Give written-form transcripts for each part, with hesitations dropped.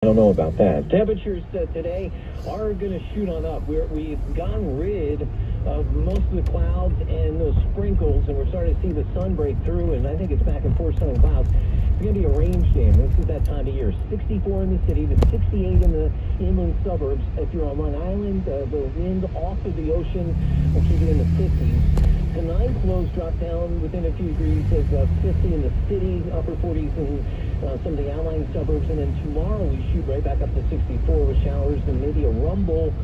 I don't know about that. Temperatures today are going to shoot on up. We've gotten rid of most of the clouds and those sprinkles, and we're starting to see the sun break through, and I think it's back and forth sun and clouds. It's going to be a range game. This is that time of year. 64 in the city, the 68 in the inland suburbs. If you're on Long Island, the wind off of the ocean will keep you in the 50s. Tonight, lows drop down within a few degrees of 50 in the city, upper 40s in some of the outlying suburbs, and then tomorrow we shoot right back up to 64 with showers and maybe a rumble.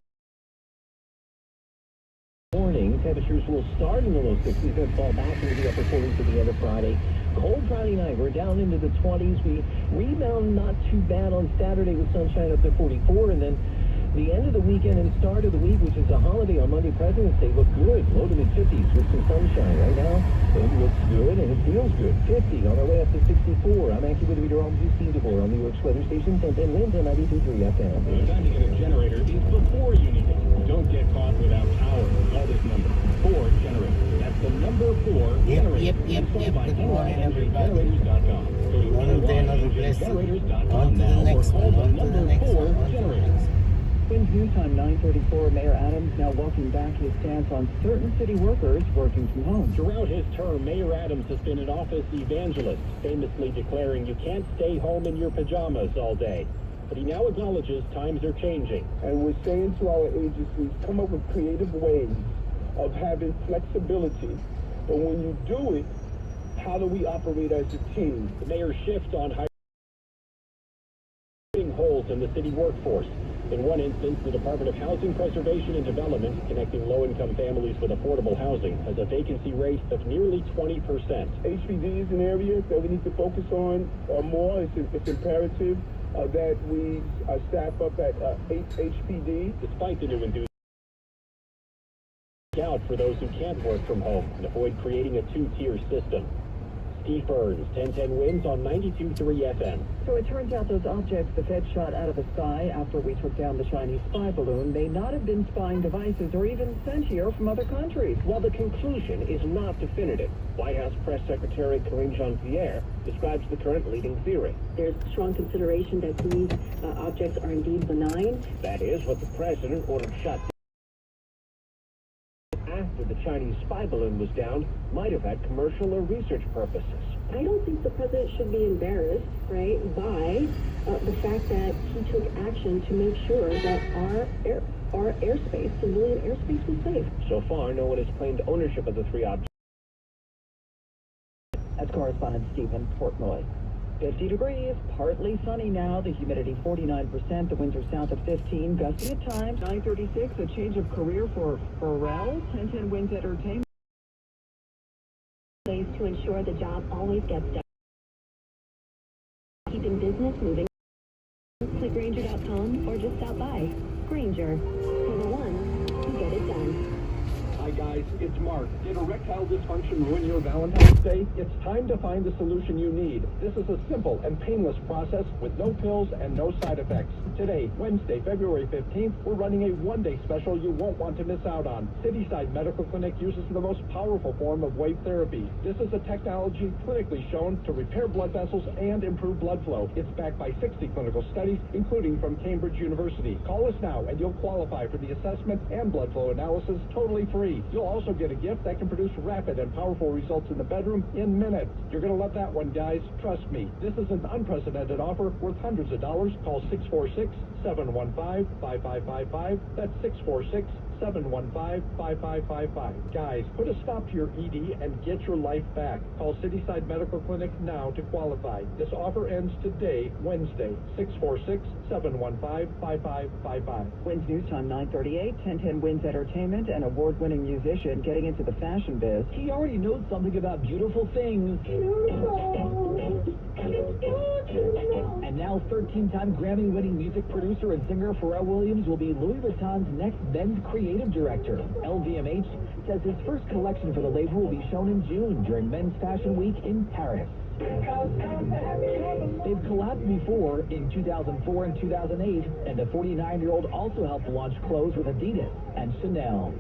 Morning temperatures will start in the low 60s and fall back into the upper 40s at the end of Friday. Cold Friday night, we're down into the 20s. We rebound not too bad on Saturday with sunshine up to 44, and then the end of the weekend and start of the week, which is a holiday on Monday, President's Day, look good. Low to mid-50s with some sunshine. Right now, it looks good and it feels good. 50 on our way up to 64. I'm AccuWeather meteorologist Steve DeVore on New York's weather station, 1010 winds and 92.3 FM. The time to get a generator is before you need it. Don't get caught without power. Call this number, 4 generator. That's the number 4 generator. Yep. Good morning, everybody. Generators.com. Go to One day another blessing. On to the next one. On to the next one. Winds News Time 9:34. Mayor Adams now walking back his stance on certain city workers working from home. Throughout his term, Mayor Adams has been an office evangelist, famously declaring you can't stay home in your pajamas all day. But he now acknowledges times are changing. And we're saying to our agencies, come up with creative ways of having flexibility. But when you do it, how do we operate as a team? The mayor's shift on hiring holes in the city workforce. In one instance, the Department of Housing Preservation and Development, connecting low-income families with affordable housing, has a vacancy rate of nearly 20%. HPD is an area that we need to focus on more. It's imperative that we staff up at HPD. Despite the new enthusiasm out for those who can't work from home and avoid creating a two-tier system. Steve Burns, 1010 winds on 92.3 FM. So it turns out those objects the Fed shot out of the sky after we took down the Chinese spy balloon may not have been spying devices or even sent here from other countries. While the conclusion is not definitive, White House Press Secretary Karine Jean-Pierre describes the current leading theory. There's strong consideration that these objects are indeed benign. That is what the president ordered shot after the Chinese spy balloon was down might have had commercial or research purposes. I don't think the president should be embarrassed, right, by the fact that he took action to make sure that our airspace, civilian airspace, was safe. So far, no one has claimed ownership of the 3 objects. That's correspondent Stephen Portnoy. 50 degrees, partly sunny now, the humidity 49%, the winds are south of 15, gusty at times. 9:36, a change of career for Pharrell, 1010 winds entertainment. Ways to ensure the job always gets done. Keeping business moving. Click Grainger.com or just stop by. Grainger, for the ones who get it done. Hi guys, it's Mark. Did erectile dysfunction ruin your Valentine's Day? It's time to find the solution you need. This is a simple and painless process with no pills and no side effects. Today, Wednesday, February 15th, we're running a one-day special you won't want to miss out on. Cityside Medical Clinic uses the most powerful form of wave therapy. This is a technology clinically shown to repair blood vessels and improve blood flow. It's backed by 60 clinical studies, including from Cambridge University. Call us now and you'll qualify for the assessment and blood flow analysis totally free. You'll also get a gift that can produce rapid and powerful results in the bedroom in minutes. You're going to love that one, guys. Trust me. This is an unprecedented offer worth hundreds of dollars. Call 646-715-5555. That's 646-715-5555. Guys, put a stop to your ED and get your life back. Call Cityside Medical Clinic now to qualify. This offer ends today, Wednesday, 646-715-5555. Winds News Time 9:38, 1010 winds entertainment, and award-winning musician getting into the fashion biz. He already knows something about beautiful things. And now 13-time Grammy-winning music producer and singer Pharrell Williams will be Louis Vuitton's next men's creative director. LVMH says his first collection for the label will be shown in June during Men's Fashion Week in Paris. They've collabed before in 2004 and 2008, and the 49-year-old also helped launch clothes with Adidas and Chanel.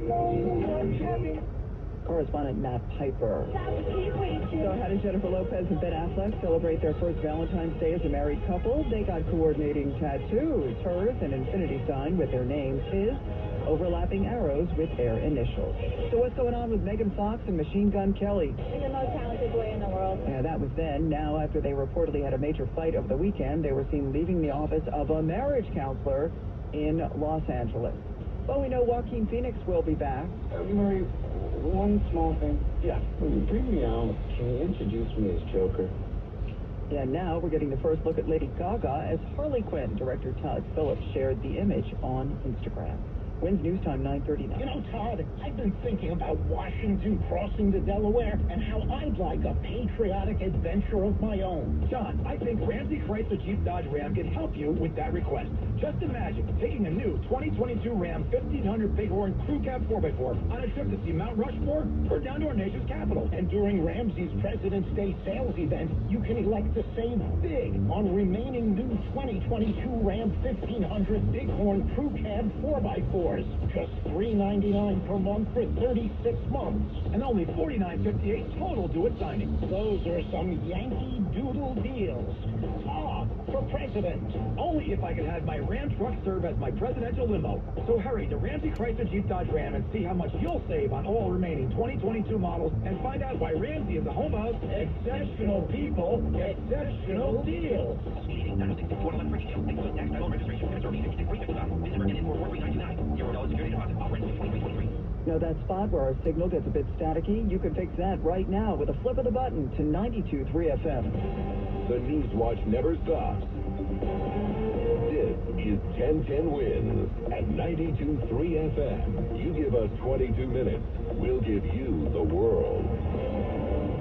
correspondent Matt Piper. So how did Jennifer Lopez and Ben Affleck celebrate their first Valentine's Day as a married couple? They got coordinating tattoos. Hers, an infinity sign with their names. His, overlapping arrows with their initials. So what's going on with Megan Fox and Machine Gun Kelly? In the most talented way in the world. Yeah, that was then. Now, after they reportedly had a major fight over the weekend, they were seen leaving the office of a marriage counselor in Los Angeles. Well, we know Joaquin Phoenix will be back. Murray, one small thing. Yeah, when you bring me out, can you introduce me as Joker? And now we're getting the first look at Lady Gaga as Harley Quinn. Director Todd Phillips shared the image on Instagram. When's News Time 9:39? You know, Todd, I've been thinking about Washington crossing the Delaware and how I'd like a patriotic adventure of my own. John, I think Ramsey Chrysler Jeep Dodge Ram can help you with that request. Just imagine taking a new 2022 Ram 1500 Bighorn Crew Cab 4x4 on a trip to see Mount Rushmore or down to our nation's capital. And during Ramsey's President's Day sales event, you can elect to save big on remaining new 2022 Ram 1500 Bighorn Crew Cab 4x4. Just $399 per month for 36 months. And only $49.58 total due at signing. Those are some Yankee Doodle deals. Ah, for president. Only if I can have my Ram truck serve as my presidential limo. So hurry to Ramsey Chrysler Jeep Dodge Ram and see how much you'll save on all remaining 2022 models and find out why Ramsey is the home of exceptional people, exceptional deals. Know that spot where our signal gets a bit staticky? You can fix that right now with a flip of the button to 92.3 FM. The News Watch never stops. This is 1010 Wins at 92.3 FM. You give us 22 minutes, we'll give you the world.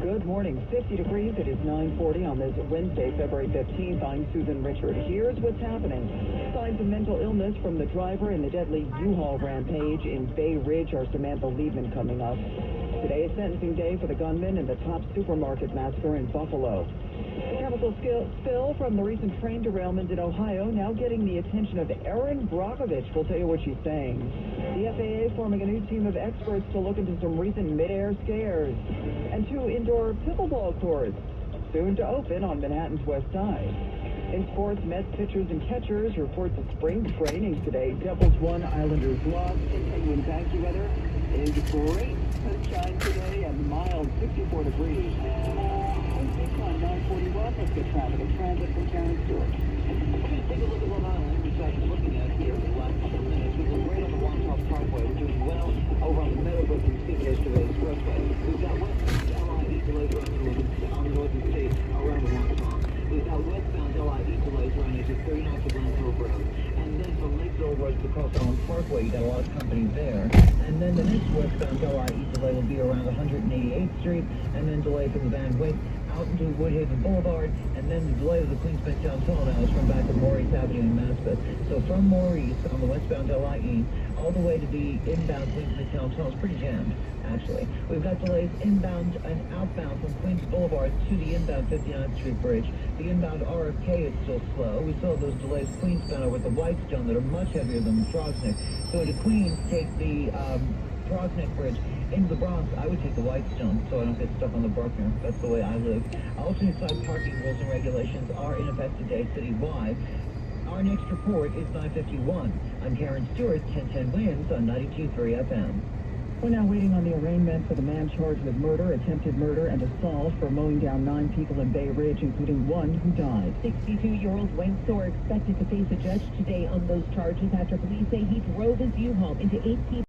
Good morning. 50 degrees. It is 9:40 on this Wednesday, February 15th. I'm Susan Richard. Here's what's happening. Signs of mental illness from the driver in the deadly U-Haul rampage in Bay Ridge. Our Samantha Liebman coming up. Today is sentencing day for the gunman in the Top Supermarket massacre in Buffalo. The chemical spill from the recent train derailment in Ohio now getting the attention of Erin Brockovich. We'll tell you what she's saying. The FAA forming a new team of experts to look into some recent mid-air scares. And 2 indoor pickleball courts soon to open on Manhattan's west side. In sports, Mets pitchers and catchers reports of spring training today. Devils 1, Islanders lost. Continuing taxi weather is great sunshine today and mild 64 degrees. On 941, let's get traffic and transit from Karen Stewart. We're going to take a look at Long Island. We've been looking at here for the last couple of minutes. We've been right on the Wantagh Parkway. We're doing well over on the Meadowbrook and Stevenage Expressway. We've got westbound LIE delays on the northern state around the Wantagh. We've got westbound LIE delays running to 39th to Glen Cove Road. And then from Lakeville Road to Cross Island Parkway, you got a lot of company there. And then the next westbound LIE delay will be around 188th Street, and then delay from the Van Wyck out into Woodhaven Boulevard, and then the delay of the Queens Midtown Tunnel now is from back of Maurice Avenue in Maspeth. So from Maurice on the westbound LIE all the way to the inbound Queens Midtown Tunnel is pretty jammed, actually. We've got delays inbound and outbound from Queens Boulevard to the inbound 59th Street Bridge. The inbound RFK is still slow. We still have those delays Queensbound over at the Whitestone that are much heavier than the Frogneck. So to Queens, take the Frogneck Bridge into the Bronx. I would take the Whitestone so I don't get stuck on the Bruckner. That's the way I live. Alternate side parking rules and regulations are in effect today citywide. Our next report is 9:51. I'm Karen Stewart, 1010 Wins on 92.3 FM. We're now waiting on the arraignment for the man charged with murder, attempted murder, and assault for mowing down 9 people in Bay Ridge, including 1 who died. 62-year-old Wayne Soar expected to face a judge today on those charges after police say he drove his U-Haul into 8 people.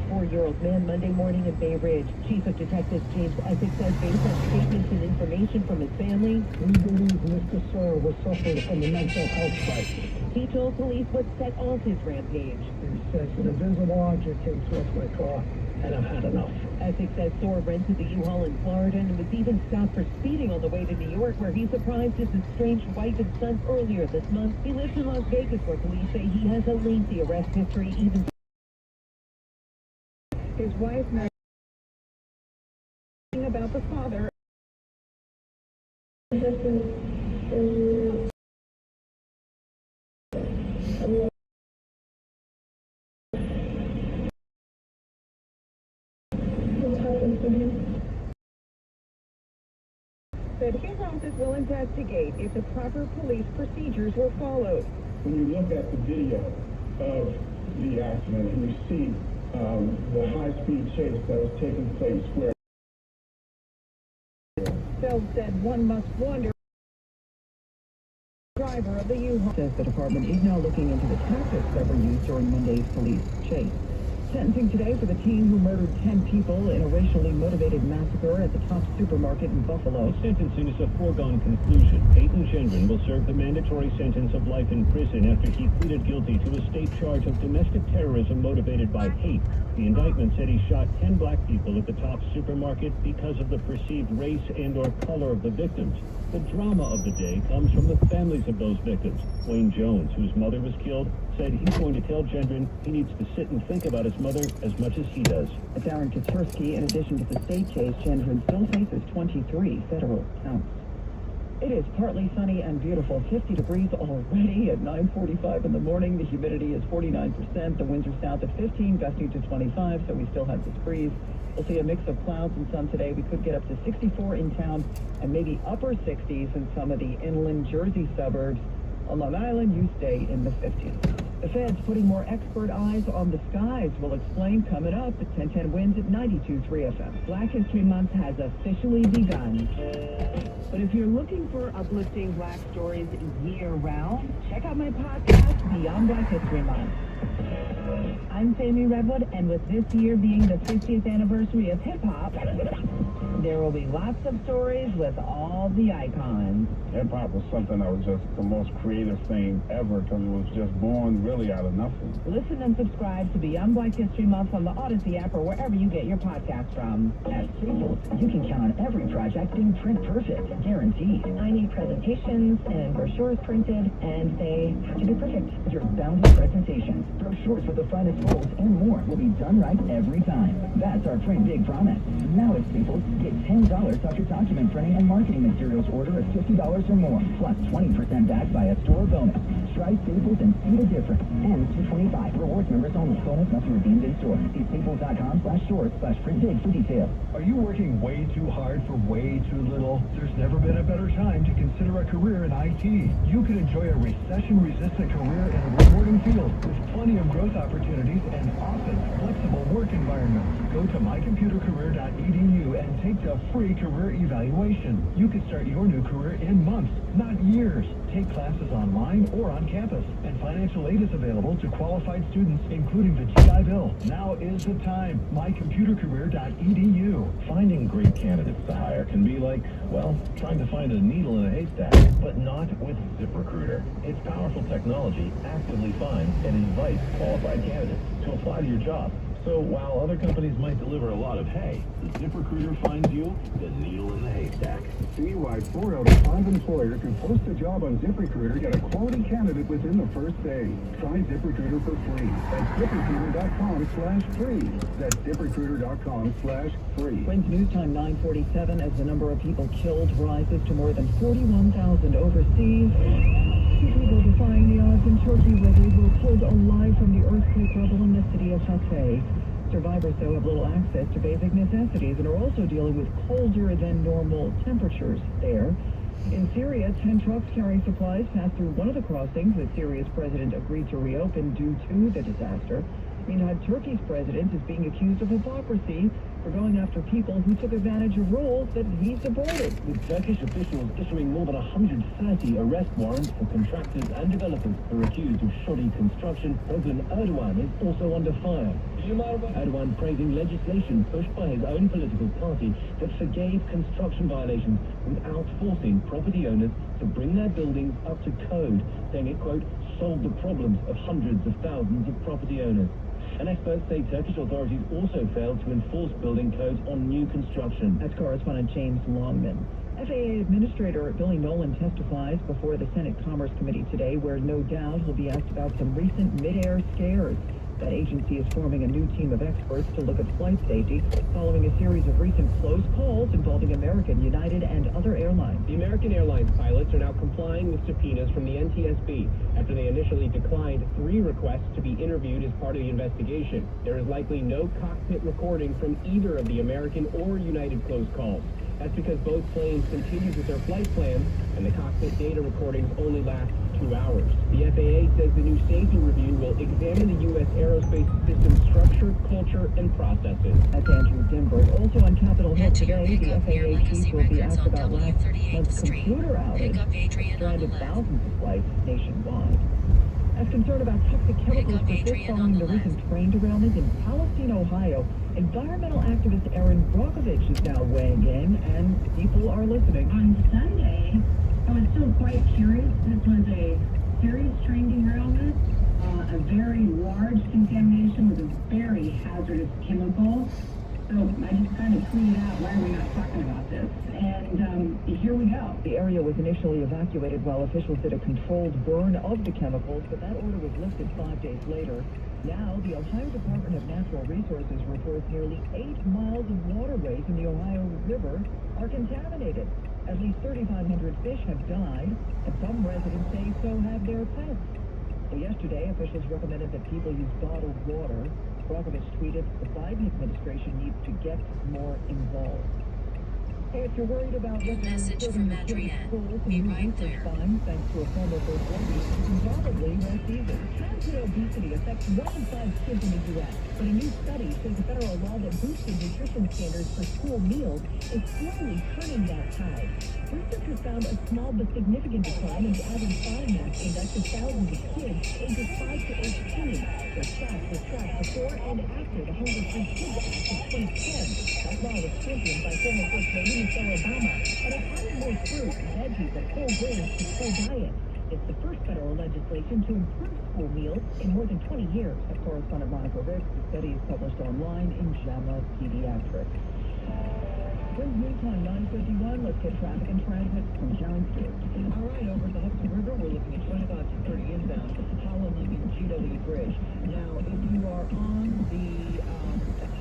4-year-old man Monday morning in Bay Ridge. Chief of Detectives James Essex says based on statements and information from his family, we believe Mr. Soar was suffering from a mental health crisis. He told police what set off his rampage. He says an invisible object came towards my car, and I've had enough. Essex says Soar rented the U-Haul in Florida and was even stopped for speeding on the way to New York, where he surprised his estranged wife and son earlier this month. He lives in Las Vegas, where police say he has a lengthy arrest history, even his wife about the father. said his office will investigate if the proper police procedures were followed. When you look at the video of the accident and you see the high-speed chase that was taking place where Phelps said one must wonder. Driver of the U-Haul says the department is now looking into the tactics that were used during Monday's police chase. Sentencing today for the teen who murdered 10 people in a racially motivated massacre at the Tops supermarket in Buffalo. The sentencing is a foregone conclusion. Peyton Gendron will serve the mandatory sentence of life in prison after he pleaded guilty to a state charge of domestic terrorism motivated by hate. The indictment said he shot 10 black people at the Tops supermarket because of the perceived race and or color of the victims. The drama of the day comes from the families of those victims. Wayne Jones, whose mother was killed, said he's going to tell Gendron he needs to sit and think about his mother as much as he does. It's Aaron Katursky. In addition to the state case, Gendron still faces 23 federal counts. It is partly sunny and beautiful, 50 degrees already at 9:45 in the morning. The humidity is 49%. The winds are south at 15, gusting to 25, so we still have this breeze. We'll see a mix of clouds and sun today. We could get up to 64 in town and maybe upper 60s in some of the inland Jersey suburbs. On Long Island, you stay in the 50s. The Fed's putting more expert eyes on the skies. We'll explain coming up at 1010 Winds at 92.3 FM. Black History Month has officially begun. But if you're looking for uplifting black stories year-round, check out my podcast, Beyond Black History Month. I'm Sammy Redwood, and with this year being the 50th anniversary of hip-hop, there will be lots of stories with all the icons. hip-hop was something that was just the most creative thing ever because it was just born really out of nothing. Listen and subscribe to Beyond Black History Month on the Odyssey app or wherever you get your podcast from. At Staples, you can count on every project being print perfect, guaranteed. I need presentations and brochures printed, and they have to be perfect. Your bounded presentations, brochures with the finest folds, and more will be done right every time. That's our print big promise. Now at Staples, get $10 off your document printing and marketing materials order at $50 or more, plus 20% back by a store bonus. Try Staples and see the difference. And $2.25 rewards members only. Bonus must be redeemed in store. See staples.com/short/printbig for details. Are you working way too hard for way too little? There's never been a better time to consider a career in IT. You could enjoy a recession-resistant career in a rewarding field with plenty of growth opportunities and often flexible work environments. Go to mycomputercareer.edu and take the free career evaluation. You could start your new career in months, not years. Take classes online or on campus, and financial aid is available to qualified students, including the GI Bill. Now is the time. mycomputercareer.edu. Finding great candidates to hire can be like, well, trying to find a needle in a haystack, but not with ZipRecruiter. Its powerful technology actively finds and invites qualified candidates to apply to your job. So while other companies might deliver a lot of hay, ZipRecruiter finds you the needle in the haystack. See why 4 out of 5 employers who post a job on ZipRecruiter get a quality candidate within the first day. Try ZipRecruiter for free at ZipRecruiter.com/free. That's ZipRecruiter.com/free. Friends News Time 9:47 as the number of people killed rises to more than 41,000 overseas. Two people defying the odds in Turkey where they were pulled alive from the earthquake rubble in the city of Hatay. Survivors, though, have little access to basic necessities and are also dealing with colder than normal temperatures there. In Syria, 10 trucks carrying supplies passed through one of the crossings that Syria's president agreed to reopen due to the disaster. Meanwhile, Turkey's president is being accused of hypocrisy for going after people who took advantage of rules that he supported. With Turkish officials issuing more than 130 arrest warrants for contractors and developers who are accused of shoddy construction, President Erdogan is also under fire. Erdogan praising legislation pushed by his own political party that forgave construction violations without forcing property owners to bring their buildings up to code, saying it, quote, solved the problems of hundreds of thousands of property owners. And experts say Turkish authorities also failed to enforce building codes on new construction. That's correspondent James Longman. FAA Administrator Billy Nolan testifies before the Senate Commerce Committee today, where no doubt he'll be asked about some recent mid-air scares. That agency is forming a new team of experts to look at flight safety following a series of recent close calls involving American, United, and other airlines. The American Airlines pilots are now complying with subpoenas from the NTSB after they initially declined 3 requests to be interviewed as part of the investigation. There is likely no cockpit recording from either of the American or United close calls. That's because both planes continued with their flight plans, and the cockpit data recordings only last 2 hours. The FAA says the new safety review will examine the U.S. aerospace system's structure, culture, and processes. That's Andrew Dimberg. Also on Capitol Hill today, the FAA chief will be asked about last month's computer outage that stranded thousands of flights nationwide. As concerned about toxic chemicals persist following the recent train derailment in Palestine, Ohio, environmental activist Erin Brockovich is now weighing in, and people are listening. On Sunday, I was still quite curious. This was a serious train derailment, a very large contamination with a very hazardous chemical. So I just kind of tweeted out, why are we not talking about this? And here we go. The area was initially evacuated while officials did a controlled burn of the chemicals, but that order was lifted 5 days later. Now, the Ohio Department of Natural Resources reports nearly 8 miles of waterways in the Ohio River are contaminated. At least 3,500 fish have died, and some residents say so have their pets. So yesterday, officials recommended that people use bottled water. Brockovich tweeted, the Biden administration needs to get more involved. Hey, if you're worried about what message from Adrienne. Be right there. Thanks to a former first lady, you can probably rest easy. Childhood obesity affects 1 in 5 kids in the U.S., but a new study says a federal law that boosted nutrition standards for school meals is slowly turning that tide. Researchers found a small but significant decline in the average body mass index of thousands of kids ages 5 to 18. Their stats were tracked before and after the Hunger-Free Kids Act of 2010. That law was championed by former First Lady Michelle Obama, and it added more fruit, veggies, and whole grains to school diets. It's the first federal legislation to improve school meals in more than 20 years. Our correspondent Monica Ricks. The study is published online in JAMA Pediatrics. Brings news time 9:51. Let's get traffic and transit from John Stewart. All right, over the Hudson River, we're looking at 25 to 30 inbound, Holland Lincoln GW Bridge. Now, if you are on the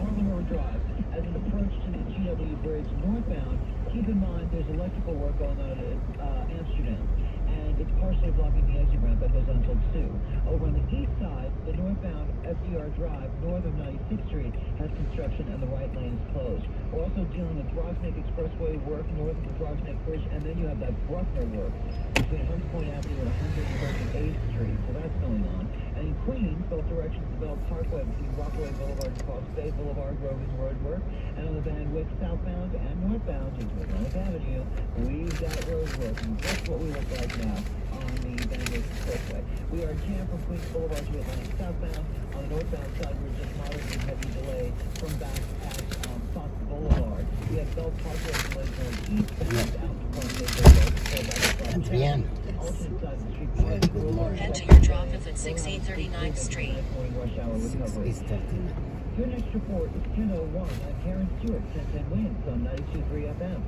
Harlem River Drive, as an approach to the GW Bridge northbound, keep in mind there's electrical work going on at Amsterdam, and it's partially blocking the exit ramp that goes on until 2. Over on the east side, the northbound FDR Drive, north of 96th Street, has construction and the right lane is closed. We're also dealing with Grosvenor Expressway work north of the Grosvenor Bridge, and then you have that Bruckner work between Hunts Point Avenue and 138th Street, so that's going on. And in Queens, both directions of Bell Parkway between Rockaway Boulevard and Cross Bay Boulevard, Grover's Road work, and on the Van Wyck southbound and northbound into Atlantic Avenue, we've got road work, and that's what we look like now on the Van Wyck Expressway. We are jammed from Queens Boulevard to Atlantic southbound. On the northbound side, we're just moderately heavy delay from back at Fox Boulevard. We have Bell Parkway delays going eastbound out to Point Bay Boulevard. Adrienne. Good morning. Head to your drop-off at 6839th Street. Your next report is 10:01. I'm Karen Stewart, 1010 Winds on 92.3 FM.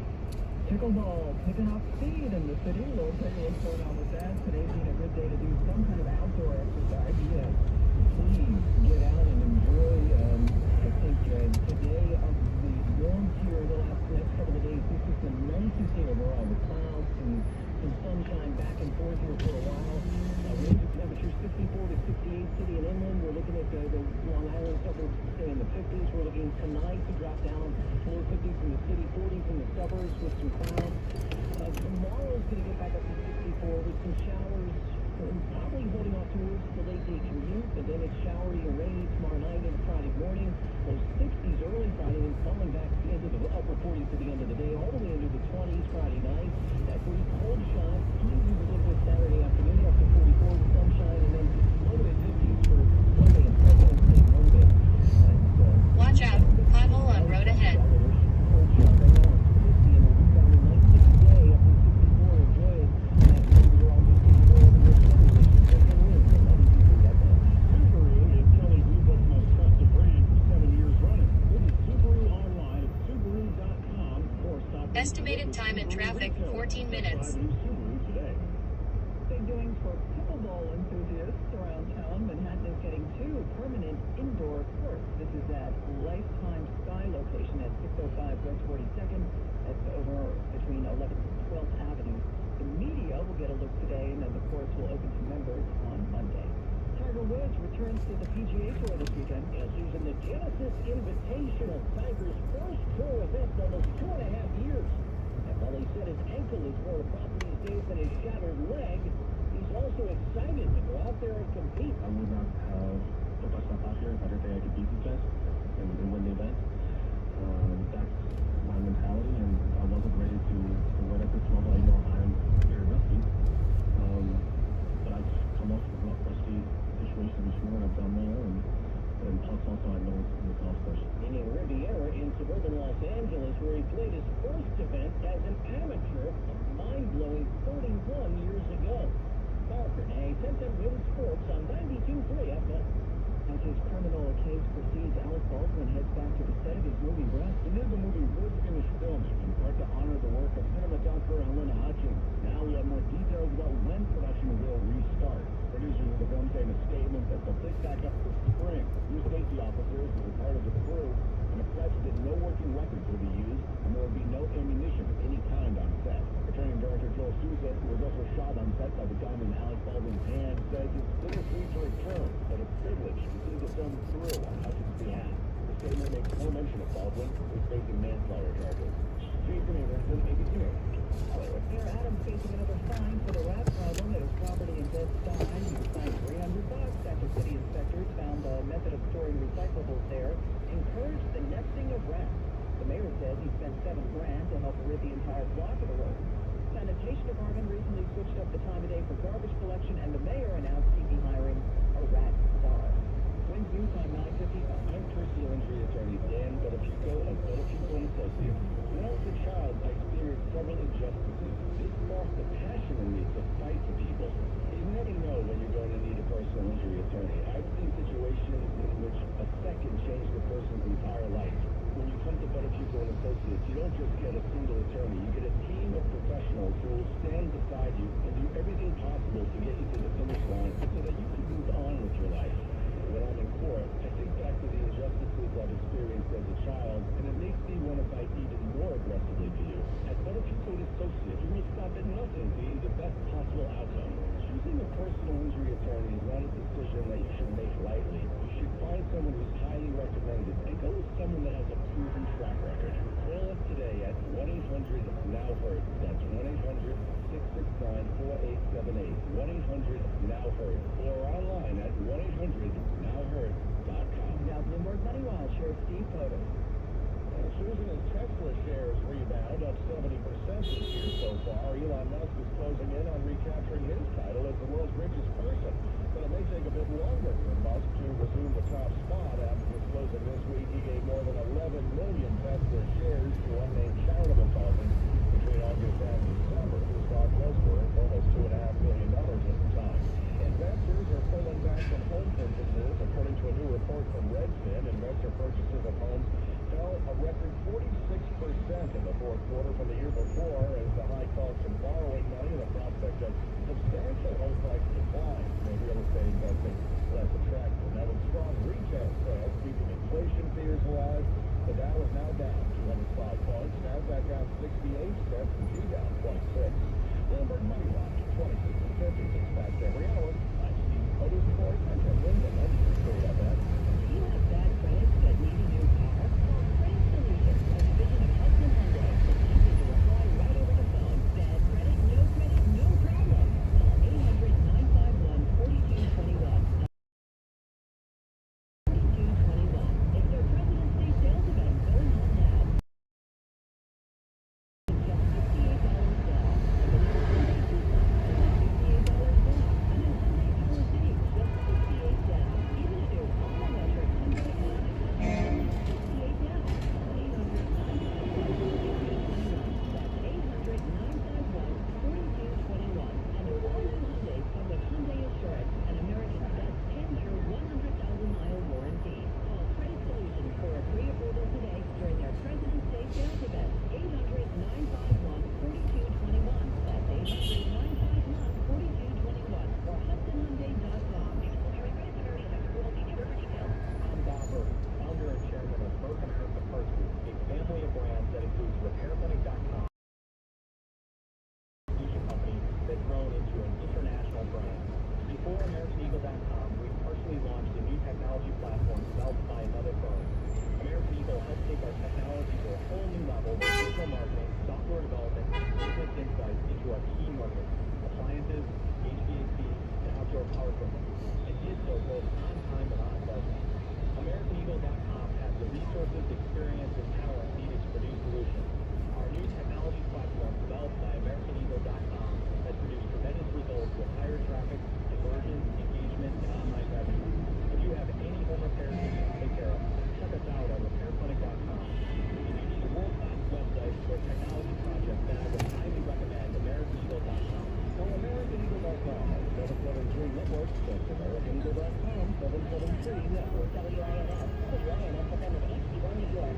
Pickleball picking up speed in the city. We'll tell you what's going on with that. Today being a good day to do some kind of outdoor exercise. Yes, please get out and enjoy. I think today of the warm here the next couple of days. This is the nicest day overall with clouds and some sunshine back and forth here for a while. Range of temperatures 64 to 68 city and inland. We're looking at the Long Island suburbs stay in the 50s. We're looking tonight to drop down low 50s in the city, 40s in the suburbs with some clouds. Tomorrow's going to get back up to 64 with some showers, probably holding off towards the late day commute, and then it's showery and rainy tomorrow night and Friday morning. Those 60s early Friday and falling back into the upper 40s at the end of the day, all the way into the 20s Friday night. That pretty cold shot, easy a little bit Saturday afternoon up to 44 with sunshine, and then low to 50s for Sunday and Wednesday, Monday. Watch out, pothole on road ahead. Estimated time in traffic, 14 minutes. Big doings for pickleball enthusiasts around town. Manhattan is getting 2 permanent indoor courts. This is at Lifetime Sky location at 605 West 42nd. That's over between 11th and 12th Avenue. The media will get a look today, and then the courts will open to members on Monday. Tiger Woods returns entrance to the PGA Tour this weekend. Yes, using the Genesis Invitational, Tiger's first tour event in almost 2.5 years. And while he said his ankle is more a problem these days than his shattered leg, he's also excited to go out there and compete. I would not have put myself out here if I didn't think I could beat these guys and win the event. That's my mentality, and I wasn't ready to win at this level. I know I'm very rusty, but I've come off of a rusty situation before, and I've done well, and plus also I know the golf course. Meaning Riviera in suburban Los Angeles, where he played his first event as an amateur, a mind-blowing 31 years ago. Parker, a 10-10 Win Sports on 92.3 FM. As his criminal case proceeds, Alec Baldwin heads back to the set of his movie Breath. He did the movie Wood Finished Films, in part to honor the work of cinematographer Alan Hodgins. Now we have more details about when production will restart. Producers of the film say in a statement that they'll pick back up this spring. New safety officers who were part of the crew and a pledge that no working weapons will be used and there will be no ammunition of any kind on set. Returning director Joel Souza, who was also shot on set by the gun in Alec Baldwin's hand, says it's bittersweet to return, but a privilege to see the film through on Hodgins' behalf. The statement makes no mention of Baldwin, who's facing manslaughter charges. Jason Abrahamson, ABC News. Mayor Adams facing another fine for the rat problem at his property in Bed-Stuy. He was fined $300 after city inspectors found the method of storing recyclables there encouraged the nesting of rats. The mayor says he spent $7,000 to help rid the entire block of the road. Sanitation Department recently switched up the time of day for garbage collection, and the mayor announced he'd be hiring a rat czar. Twins News on 9:55. I'm personal injury attorney Dan Buttafuoco of Buttafuoco & Associates. When I was a child, I experienced several injustices. This sparked the passion in me to fight for people. You never know when you're going to need a personal injury attorney. I've seen situations in which a second changed a person's entire life. When you come to Buttafuoco & Associates, you don't just get a single attorney. You get a team of professionals who will stand beside you and do everything possible to get you to the finish line so that you can move on with your life. When I'm in court, I think back to the injustices I've experienced as a child, and it makes me want to fight even more aggressively for you. At Buttafuoco & Associates, you will stop at nothing to gain the best possible outcome. Choosing a personal injury attorney is not a decision that you should make lightly. You should find someone who's highly recommended and go with someone that has a proven track record. Call us today at 1-800-NOW-HURT. That's 1-800-669-4878. 1-800-NOW-HURT. Or online at 1-800-NOWHURT.com. Now Bloomberg Moneywise shares Steve Poto. Susan, as Tesla shares rebound up 70% this year so far, Elon Musk is closing in on recapturing his title as the world's richest person. But it may take a bit longer for Musk to resume the top spot. After disclosing this week, he gave more than 11 million Tesla shares to unnamed charitable causes between August and December. The stock was worth almost $2.5 billion at the time. Investors are pulling back from home purchases. According to a new report from Redfin, investor purchases of homes fell a record 46% in the fourth quarter from the year before as the high cost of borrowing money and the prospect of substantial home price declines made real estate investing less attractive. Now, with strong retail sales keeping inflation fears alive, the Dow is now down 205 points. NASDAQ down 68, S&P down 0.6. Bloomberg Money Watch 26 and 56 past every hour. I'm Steve Poto Sports and Edwin at 93 FM. Do you have bad credit but need a new car? Call Credit Solutions, a division of Hudson Hyundai. It's easy to apply right over the phone. Bad credit, no problem. Call 800-951-4221. 4221. It's their President's Day sales event going on now. Just $68 off. technology platform developed by another firm. American Eagle helps take our technology to a whole new level with digital marketing, software development, and business insights into our key markets, appliances, HVAC, and outdoor power equipment, and did so both on time and on budget. AmericanEagle.com has the resources, experience, and talent needed to produce solutions. Our new technology platform, developed by AmericanEagle.com, has produced tremendous results with higher traffic, conversion, engagement, and online revenue. If you have any home repairs that you want to take care of, check us out at RepairClinic.com. If you need a world-class website for a technology project, then I would highly recommend AmericanEagle.com. From AmericanEagle.com, 773 Network, that's AmericanEagle.com, 773 Network. WINS, WINS FM in HD1 New York.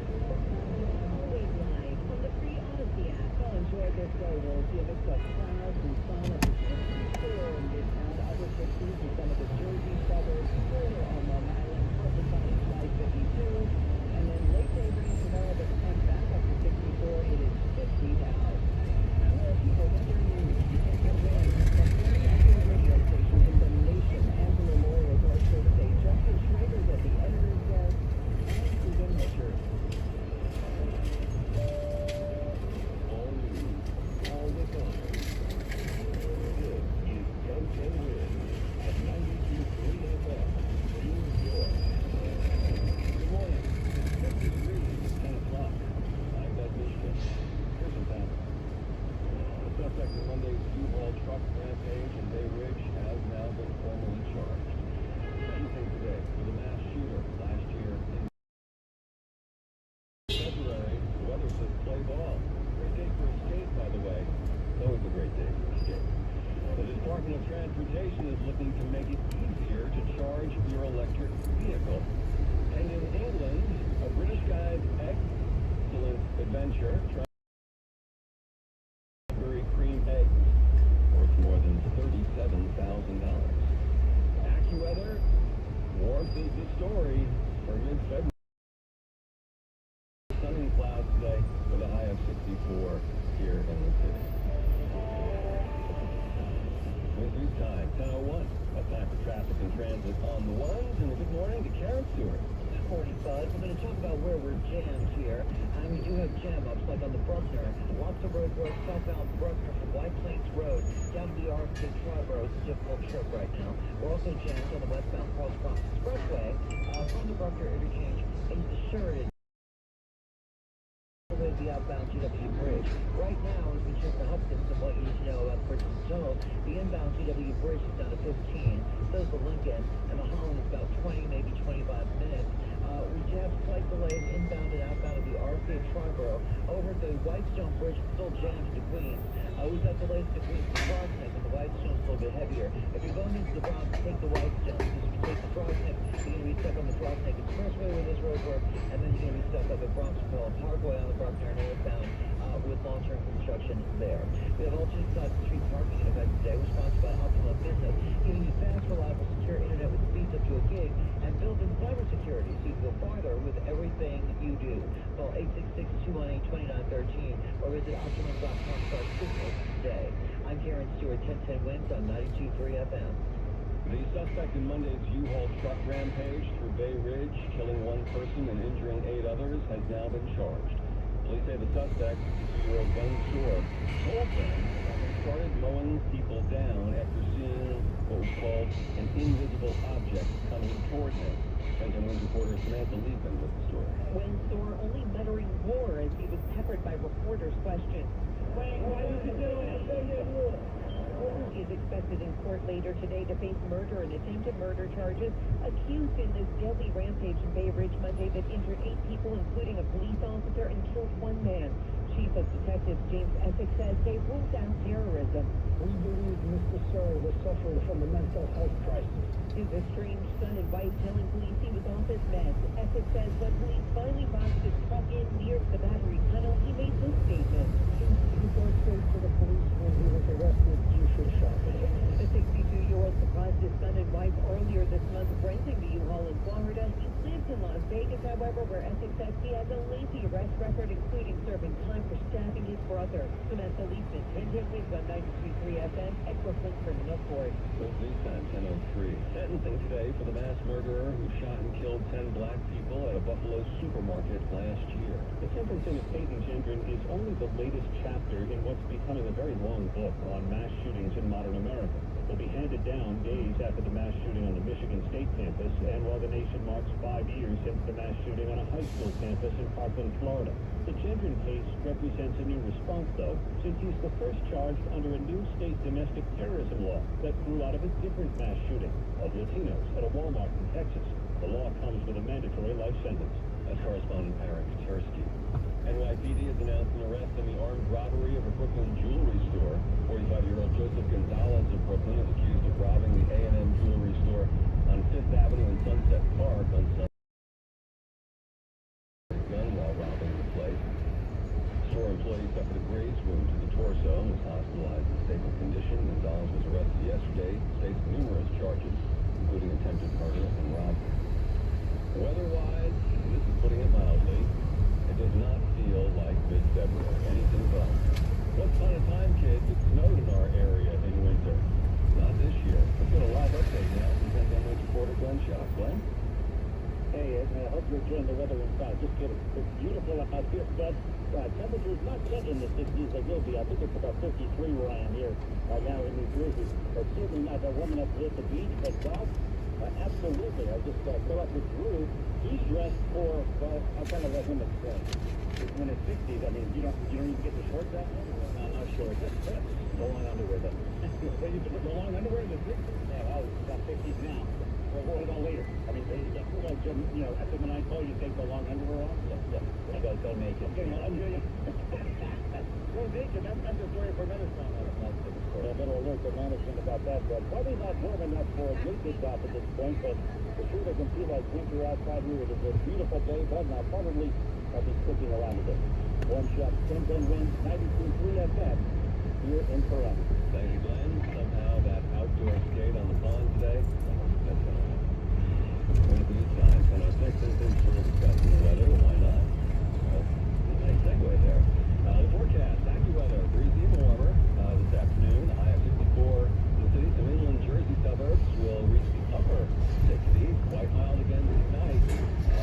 Always live from the free Odyssey app. Well, enjoy this day. We'll see a mix of clouds and sun at the 64 in Midtown, upper 60s in some of the Jersey suburbs, further on Long Island, partly sunny, high 52. And then late day rain tomorrow, but comes back up to 64. It is 50 now. More people weather news. You can get wind from 40 FM radio stations in the nation. Angela Lawyers are sure to say Justin Schrader's at the editor's desk. And Susan Richards. All news, all the time. This is 1010 Wins at 92.3 FM, New York. Good morning. It's 10 o'clock. I'm Beth Michigan. Here's some facts. The suspect in Monday's U-Haul truck rampage in Bay Ridge has now been formally charged. Sentencing today for the mass shooter last year in February. The weather says play ball. Great day for a skate, by the way. Always a great day for a skate. The Department of Transportation is looking to make it easier to charge your electric vehicle. And in England, a British guy's excellent adventure strawberry cream eggs worth more than $37,000. AccuWeather, warmth is the story for mid-February. Sunny clouds today with a high of 64 here in the city. News time, 10:01. That's time for traffic and transit on the ones. And a good morning to Karen Stewart. Good morning, Bud. We're going to talk about where we're jammed here. We do have jam-ups, like on the Bruckner. Lots of roadwork southbound Bruckner from White Plains Road down to the RFK Triborough. It's a difficult trip right now. We're also jammed on the westbound Cross Cross Expressway from the Bruckner interchange into Sheridan. With the outbound GW Bridge. Right now, as we check the Hudson, and what you need to know about Bridges and Tunnel, the inbound GW Bridge is down to 15. So is the Lincoln, and the Holland is about 20, maybe 25 minutes. We have slight delays inbound and outbound of the RFK Triborough. Over at the Whitestone Bridge, it's still jammed to Queens. We've got delays to Queens to Profanity, and the Whitestone's a little bit heavier. If you're going into the Bronx, take the Whitestone, because if you take the Profanity, you're going to be stuck on the Profanity Expressway with this roadwork, and then you're going to be stuck up at Bronxville Parkway on the Bruckner northbound with long-term construction there. We have alternate sides of street parking in effect today. We're sponsored by Optima Business, giving you fast, reliable, secure internet with speeds up to a gig, and built-in cybersecurity so you can go farther with everything you do. Call 866-218-2913 or visit optimum.com/business today. I'm Karen Stewart, 1010 Wins on 92.3 FM. The suspect in Monday's U-Haul truck rampage through Bay Ridge, killing one person and injuring 8 others, has now been charged. Police say the suspect, 52-year-old Ben Shore, told them that he started mowing people down after seeing what was called an invisible object coming toward him. 1010 Wins reporter Samantha Liebman with the story. When Thor only muttering more as he was peppered by reporters' questions. Why did you do it? He is expected in court later today to face murder and attempted murder charges, accused in this deadly rampage in Bay Ridge Monday that injured 8 people, including a police officer, and killed 1 man. Chief of Detectives James Essex says they ruled out terrorism. We believe Mr. Sir was suffering from a mental health crisis. His estranged son and wife telling police he was off his meds. Essex says when police finally boxed his truck in near the Battery Tunnel, he made this statement. He was straight to the police when he was arrested due for shopping. The 62-year-old surprised his son and wife earlier this month renting the U-Haul in Florida. He lives in Las Vegas, however, where Essex says he has a lengthy arrest record, including serving time for stabbing his brother. Samantha Liebman, 1010 Wins on 92.3 FM at Brooklyn Criminal Court. News time, 10:03. Sentencing sentencing today for the mass murderer who shot and killed 10 black people at a Buffalo supermarket last year. The sentencing of Peyton Gendron is only the latest chapter in what's becoming a very long book on mass shootings in modern America. It will be handed down days after the mass shooting on the Michigan State campus, and while the nation marks 5 years since the mass shooting on a high school campus in Parkland, Florida. The Gendron case represents a new response, though, since he's the first charged under a new state domestic terrorism law that grew out of a different mass shooting of Latinos at a Walmart in Texas. The law comes with a mandatory life sentence. That's correspondent Eric Tersky. NYPD has announced an arrest in the armed robbery of a Brooklyn jewelry store. 45-year-old Joseph Gonzalez of Brooklyn is accused of robbing the A&M jewelry store on 5th Avenue and Sunset Park on Sunday. Gun while robbing the place. Store employee suffered a graze wound to the torso and was hospitalized in stable condition. Gonzalez was arrested yesterday, faced numerous charges, including attempted murder and robbery. Weather-wise, this is putting it mildly, it does not feel like mid-February, anything but. What fun a time, kids, it snowed in our area in winter. Not this year. Let's get a live update now from 10 Winter reporter Glenn Schaff. Glenn? Hey, Ed, I hope you're enjoying the weather inside. Just kidding. It's beautiful out here, but temperature's not yet in the 60s. They will be. I think it's about 53 where I am here right now in New Jersey. It's certainly not that warm enough to hit the beach, but golf, absolutely. I just fill up with Drew. He's dressed for, well, I'll kind of let him explain. When it's 60s, I mean, you don't even get the shorts out there? No, not shorts. No long underwear, though. So you put the long underwear in the 60s? Yeah, well, it's about 50s now. Well, hold on later. I mean, after when I call you, take the long underwear off? Yeah. I gotta go naked. Okay, I'm good. Go naked. That's a story for another song. I better alert the management about that. But probably not warm enough for a naked top at this point, but for sure they can feel like winter outside here. It is a beautiful day, but now probably I'll be sticking around a bit. Warm shot, 10-10 winds, 92.3 FM here in Profanity. Thank you, Glenn. Somehow that outdoor skate on the pond today, that's going to happen. When's the time? 10:06, and since we're discussing the weather, why not? Well, nice segue there. The forecast, AccuWeather, breezy and warmer this afternoon. High of 64. The city, some inland Jersey suburbs will reach the upper 60s. Quite mild again tonight.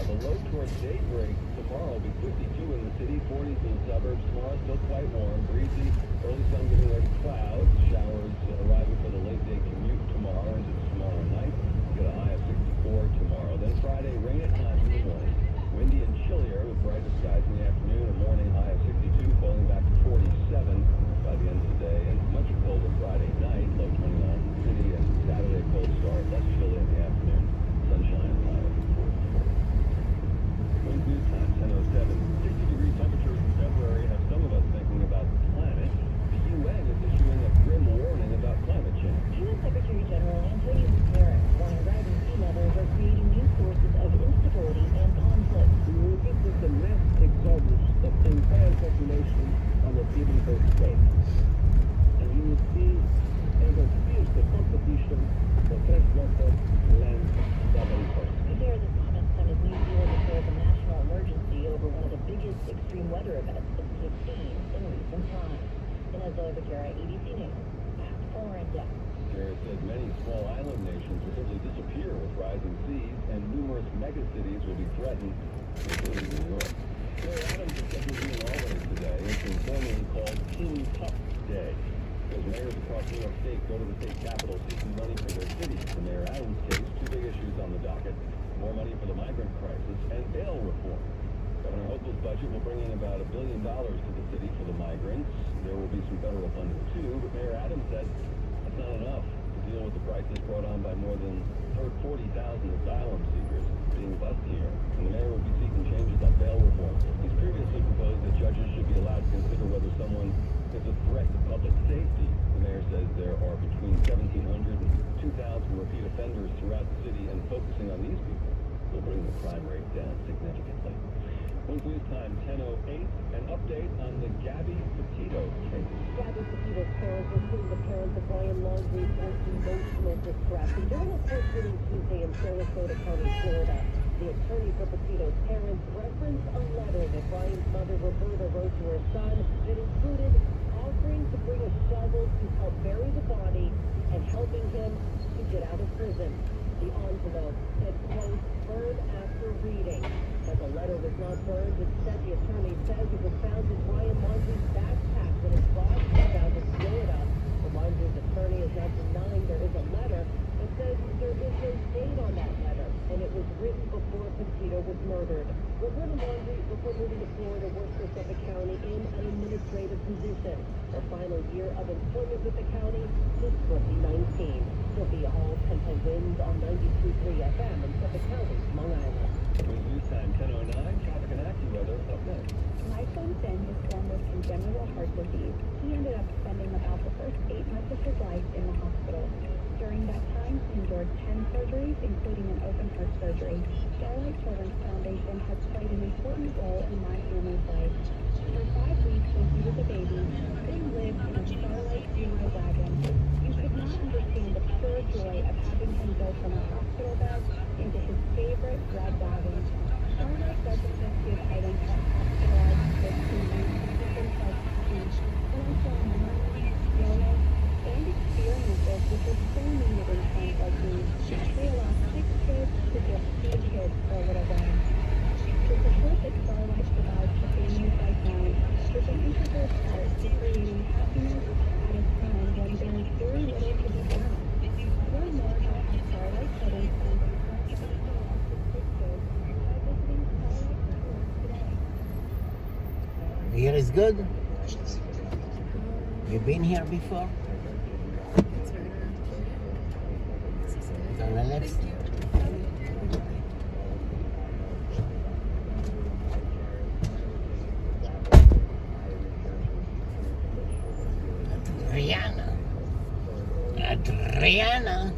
The low towards daybreak tomorrow will be 52 in the city, 40s in the suburbs. Tomorrow still quite warm, breezy. Early sun giving way to clouds. Showers arriving for the late day commute tomorrow into tomorrow night. Get a high of 64 tomorrow. Then Friday, rain at times in the morning. Windy and chillier with brighter skies in the afternoon. A morning high of 62, falling back to 47 by the end of the day. And much colder Friday night, low 29 in the city. And Saturday, cold start, less chilly in the afternoon. Sunshine, high of 44. Wind news time, 10:07. 60-degree temperatures in February have some of us thinking about the planet. The UN is issuing a grim warning about climate change. UN Secretary General Antonio Guterres warning rising sea levels are creating new sources of instability and conflict. We will witness a mass exodus of the entire population on a given state. And you will see ever fierce the competition for fresh water, land, gathering costs. Guterres' comments on his New Zealand declared a national emergency over one of the biggest extreme weather events it's seen in recent times. Inappropriate, ABC News. Fuller in depth. Guterres said many small island nations will simply disappear with rising seas, and numerous megacities will be threatened, including New York. Mayor Adams is scheduled to be in Albany today. It's been formally called King Tut Day, because mayors across New York State go to the state capitol seeking money for their cities. In Mayor Adams' case, two big issues on the docket: more money for the migrant crisis and bail reform. Governor Hochul's budget will bring in about $1 billion to the city for the migrants. There will be some federal funding too, but Mayor Adams said that's not enough to deal with the crisis brought on by more than 40,000 asylum seekers being bused here. And the mayor will be seeking changes on bail reform. He's previously proposed that judges should be allowed to consider whether someone is a threat to public safety. The mayor says there are between 1,700 and 2,000 repeat offenders throughout the city, and focusing on these people will bring the crime rate down significantly. Wins News Time, 10:08. An update on the Gabby Petito case. Gabby Petito's parents are suing the parents of Brian Laundrie for emotional distress. And during a court hearing Tuesday in Sarasota County, Florida, the attorney for Petito's parents referenced a letter that Brian's mother, Roberta, wrote to her son that included offering to bring a shovel to help bury the body and helping him to get out of prison. The the envelope. It quotes, burned after reading. But the letter was not burned. Instead, the attorney says it was found in Ryan Laundrie's backpack when his dog was found in Florida. The Laundrie's attorney is not denying there is a letter, but says there is no date on that letter, and it was written before Petito was murdered. Roberta Laundrie, before moving to Florida, worked for Suffolk County in an administrative position. Her final year of employment with the county was 2019. Sophia Hall, 1010 Winds on 92.3 FM in Suffolk County, Long Island. News time 10:09. Traffic and AccuWeather up next. My son Finn was born with congenital heart disease. He ended up spending about the first 8 months of his life in the hospital. During that time, he endured 10 surgeries, including an open heart surgery. Starlight Children's Foundation has played an important role in my family's life. For 5 weeks when he was a baby, Finn lived in a Starlight funeral wagon. You could not understand the pure joy of having him go from a hospital bed into his favorite red wagon. Starlight doesn't just give items that hospitalized kids can use to keep themselves happy, but also memories, illness, and experiences which are so needed in times like these. They allow 6 kids to just be kids for a little while. The support that Starlight provides to families like mine is an integral part to creating happiness at a time when there is very little to be done. Learn more about how Starlight Children's Foundation is by visiting Starlight today. The year is good. You've been here before? Turn left. Adriana.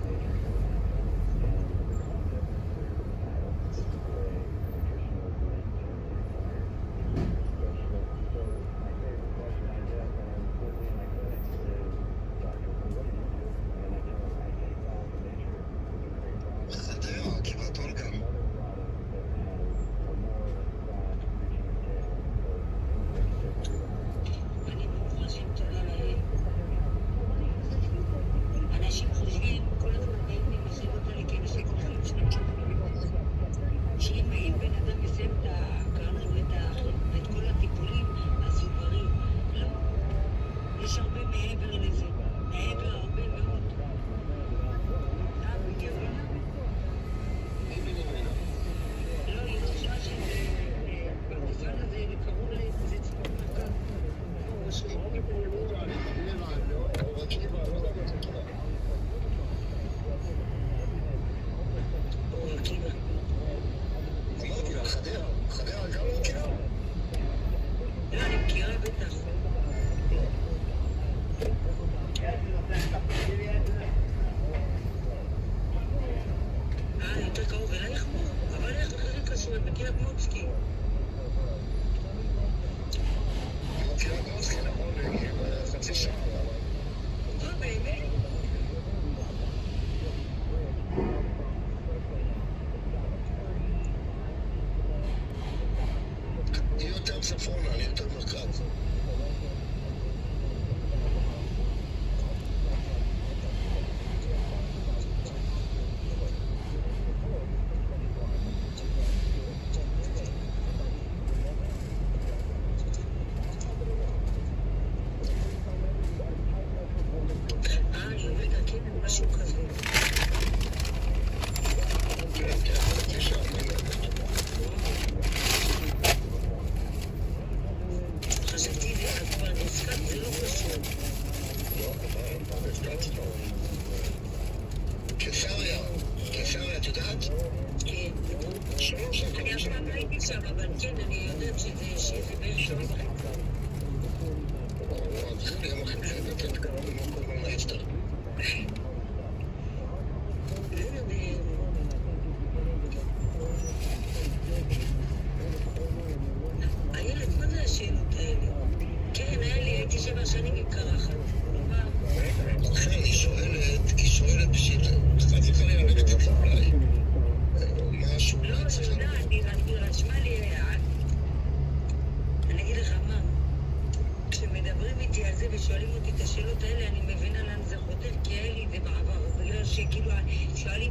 כשמדברים איתי על זה ושואלים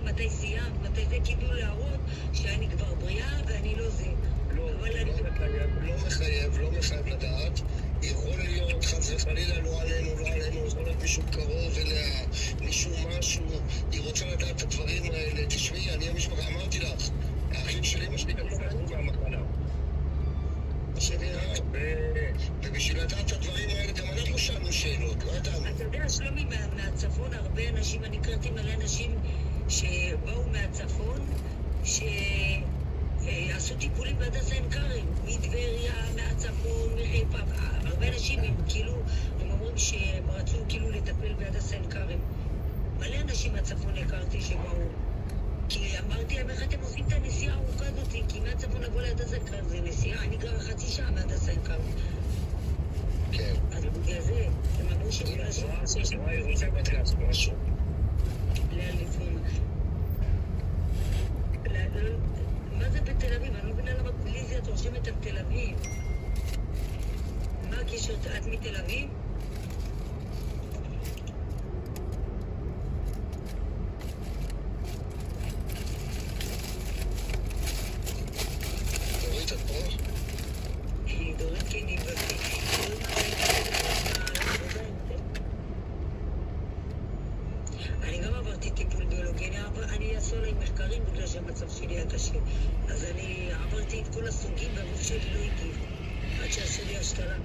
מתי סיימת, מתי זה, כאילו להראות שאני כבר בריאה ואני לא זה. לא מחייב לדעת. יכול להיות חס וחלילה, לא עלינו, יכול להיות מישהו קרוב אליה, מישהו משהו, היא רוצה לדעת את הדברים האלה. תשמעי, אני המשפחה, אמרתי לך, האחים שלי מה שלי כתוב מהמחלה. ובשביל לדעת את הדברים האלה גם אנחנו שאלנו שאלות, לא ידענו. אתה יודע, שלומי, מהצפון הרבה אנשים, אני קראתי מלא אנשים שבאו מהצפון, שעשו טיפולים בהדסה עין כרם, מדבריה, מהצפון, מחיפה, הרבה אנשים הם כאילו, הם אומרים שהם רצו כאילו לטפל בהדסה עין כרם. מלא אנשים מהצפון הכרתי שבאו, כי אמרתי להם איך אתם עושים את הנסיעה הארוכה הזאת, כי מהצפון לבוא להדסה עין כרם זה נסיעה, אני גרה חצי שעה מהדסה עין כרם. כן. אז בגלל זה, הם אמרו שבגלל אני רוצה להגיד משהו. לפעמים. מה זה בתל אביב? אני לא מבינה למה ליזי את רושמת על תל אביב. מה הקשר? את מתל אביב? דורית, את פה? דורית, כן, היא אני גם עברתי טיפול ביולוגי, אני אעשו עליי מחקרים בגלל שהמצב שלי היה קשה. אז אני עברתי את כל הסוגים והגוף שלי לא הגיב עד שעשו לי השתלה.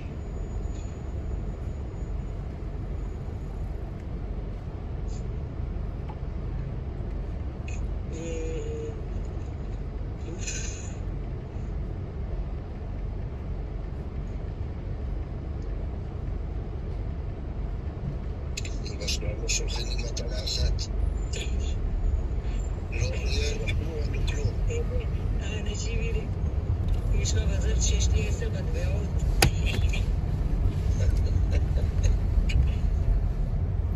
לא שולחים לי מטלה אחת. לא כלום. האנשים האלה, יש לך מזל שיש לי 10 מטבעות.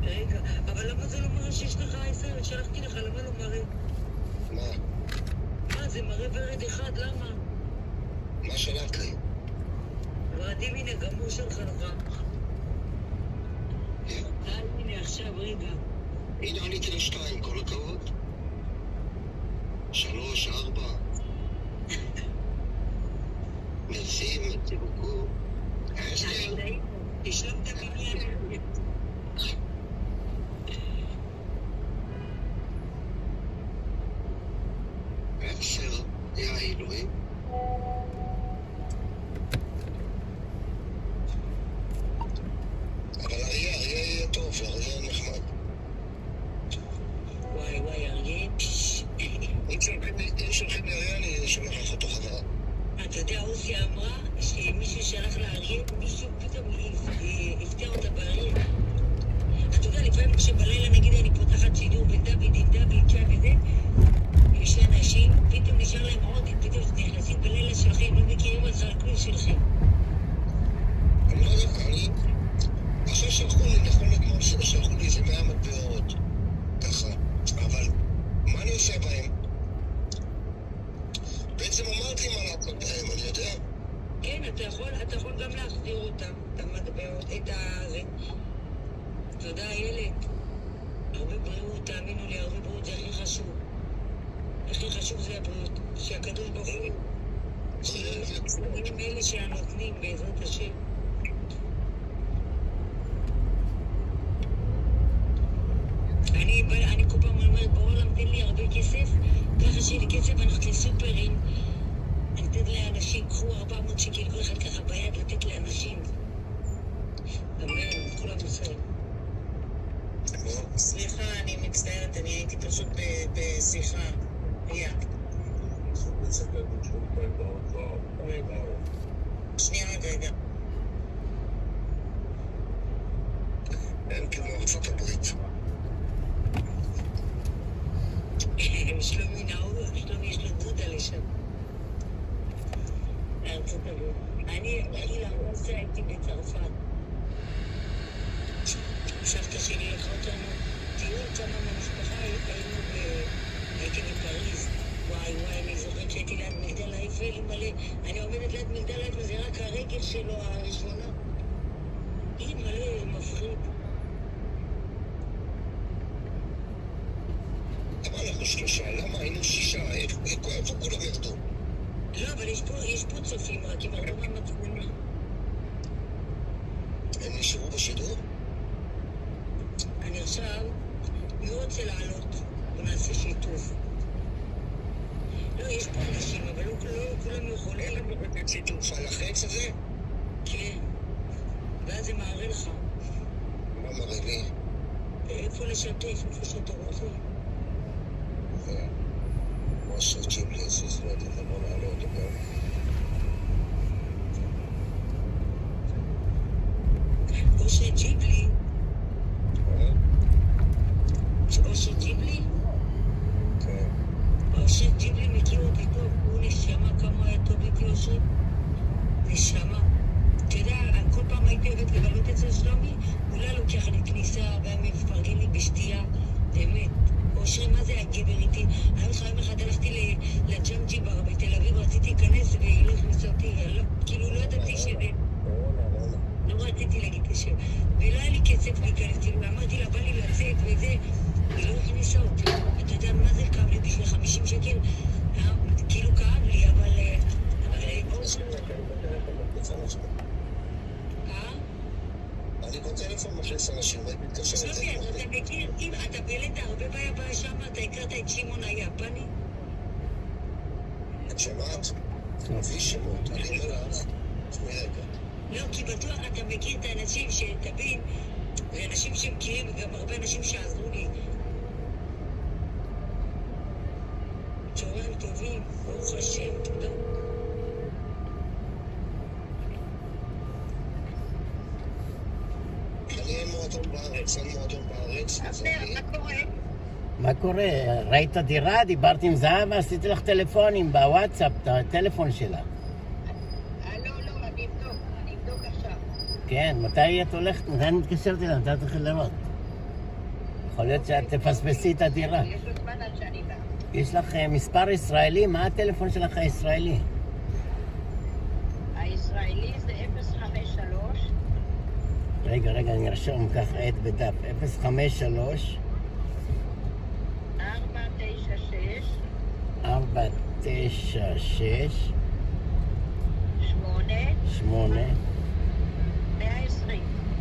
רגע, אבל למה זה לא מראה שיש לך 10? שלחתי לך, למה לא מראה? מה? מה, זה מראה ורד אחד, למה? מה שלחת לי? ורדים, הנה, גם הוא שלך לך. הנה עכשיו, רגע. הנה עליתי ל2, כל הכבוד. 3, 4. מרסים, תבוקו. אסתר. תשלום את הבניין. אסתר, יא אלוהים. אבל אריה יהיה טוב, אריה נחמד. וואי, אריה. אם שולחים לאריה, אני שולח לך אותו חזרה. אתה יודע, אוסיה אמרה שמישהו שלח לאריה, מישהו פתאום הפתיע אותה באריה. אתה יודע, לפעמים כשבלילה נגיד אני פותחת שידור בין דוד עם דוד, צ'ה וזה, יש אנשים, פתאום נשאר להם עוד, פתאום נכנסים בלילה שלכם, לא מכירים את חלקות שלכם. אני לא יודע, עכשיו שלחו לי, נכון לגמור שלחו לי איזה 100 מטבעות, ככה, אבל מה אני עושה בהם? בעצם אמרת לי מה לעשות בהם, אני יודע. כן, אתה יכול גם להחזיר אותם, את המטבעות, את הזה. תודה, ילד. הרבה בריאות, תאמינו לי, הרבה בריאות זה הכי חשוב. הכי חשוב זה הבריאות, שהקדוש ברוך הוא. הם אלה שהנותנים בעזרת השם. אני כל פעם אומרת, בעולם תן לי הרבה כסף, ככה שיהיה לי כסף, אני הולכת לסופרים, אני אתן לאנשים, קחו 400 שקל, כל אחד ככה ביד לתת לאנשים. אמן, כולם ישראל. סליחה, אני מצטערת, אני הייתי פשוט בשיחה. שנייה רגע. אין כמו ארצות הברית. שלומי נאור, שלומי יש לו דודה לשם. ארצות הברית. אני למעשה הייתי בצרפת. סבתא שלי לקחה אותנו טיול כמה מהמשפחה, הייתי בפריז. וואי, אני זוכרת שהייתי ליד מגדל האייפל מלא. אני עומדת ליד מגדל האייפל, זה רק הרגל שלו הראשונה. היא מלא מפחיד. אבל אנחנו 3, למה היינו 6? איפה כולם ירדו? לא, אבל יש פה צופים, רק אם ירדו מהמצלמה. הם נשארו בשידור? אני עכשיו לא רוצה לעלות, בוא נעשה שיתוף. לא, יש פה אנשים, אבל לא כולם יכולים. אין לנו לתת שיתוף על החץ הזה? כן. ואז זה מראה לך. מה מראה לי? איפה לשתף, איפה שאתה רוצה. משהו ג'יבלי, זה לא יודע, בוא נעלה אותו גם. או שג'יבלי, כן. או שג'יבלי מכיר אותי טוב, הוא נשמה כמה היה טוב איתי או נשמה. אתה יודע, כל פעם הייתי אוהבת לבלות אצל שלומי, אולי לוקח לי כניסה ומפרגן לי בשתייה, באמת. אושרי, מה זה הגבר איתי? יום אחד הלכתי לג'אנג'י בר בתל אביב, רציתי להיכנס והיא לא הכניסה אותי, כאילו לא ידעתי שזה... לא רציתי להגיד את השם. ולא היה לי כסף להיכנס, כאילו אמרתי לה, בא לי לצאת וזה, היא לא הכניסה אותי. אתה יודע מה זה כאב לי בשביל 50 שקל? כאילו כאב לי, אבל... אני בטלפון מחליף אנשים, רק מתקשר לטלפון. אתה מכיר, אם אתה בלת הרבה בעיה שם, אתה הכרת את שמעון היפני? את שמעת? תביא שמות, אני מלאב. תשמעי רגע. לא, כי בטוח אתה מכיר את האנשים שתבין, זה אנשים שמכירים, וגם הרבה אנשים שעזרו לי. צהריים טובים, ברוך השם, תודה. אין מועדון בארץ. אבנר, מה קורה? מה קורה? ראית דירה? דיברתי עם זהבה, עשיתי לך טלפונים בוואטסאפ, את הטלפון שלה. לא, אני אבדוק עכשיו. כן, מתי את הולכת? מתי אני מתקשרת אליה? מתי את הולכת לראות? יכול להיות שאת תפספסי את הדירה. יש לו זמן עד שאני באה. יש לך מספר ישראלי? מה הטלפון שלך הישראלי? הישראלי זה 053. רגע, אני ארשום ככה עט בדף. 053 496 8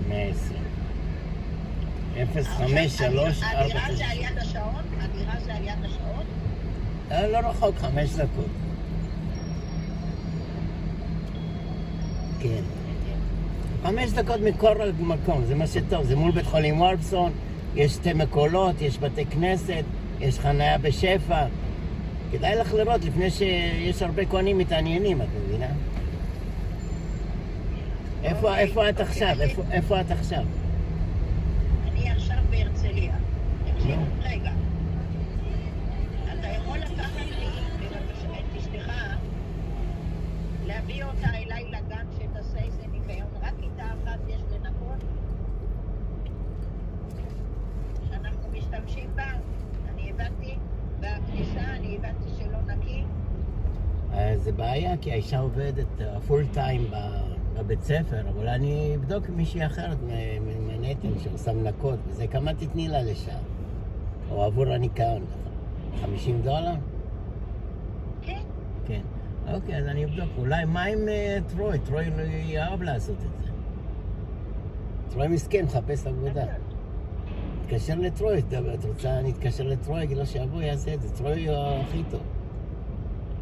120 053 הדירה זה על יד השעון? לא רחוק, 5 דקות. כן. 5 דקות מכל מקום, זה מה שטוב. זה מול בית חולים וולפסון, יש 2 מקולות, יש בתי כנסת, יש חניה בשפע. כדאי לך לראות לפני שיש הרבה כהנים מתעניינים, את מבינה? איפה את עכשיו? איפה את עכשיו? אני עכשיו בהרצליה. רגע. אתה יכול לקחת לי, בבקשה, את אשתך, להביא אותה אליי לגן שתעשה איזה ניקיון, רק איתה אחת יש לנקות שאנחנו משתמשים בה. אני הבנתי בכניסה, אני הבנתי שלא נקי. זה בעיה, כי האישה עובדת פול טיים בבית ספר, אבל אני אבדוק מישהי אחרת מנהטן שעושה מנקות, וזה כמה תתני לה לשעה, או עבור הניקיון, $50? כן. כן. אוקיי, אז אני אבדוק. אולי מה עם טרוי? טרוי לא יאהב לעשות את זה. טרוי מסכן, מחפש עבודה. תתקשר לטרוי, את רוצה, אני אתקשר לטרוי, אגיד לו שיבוא, יעשה את זה. טרוי הוא הכי טוב.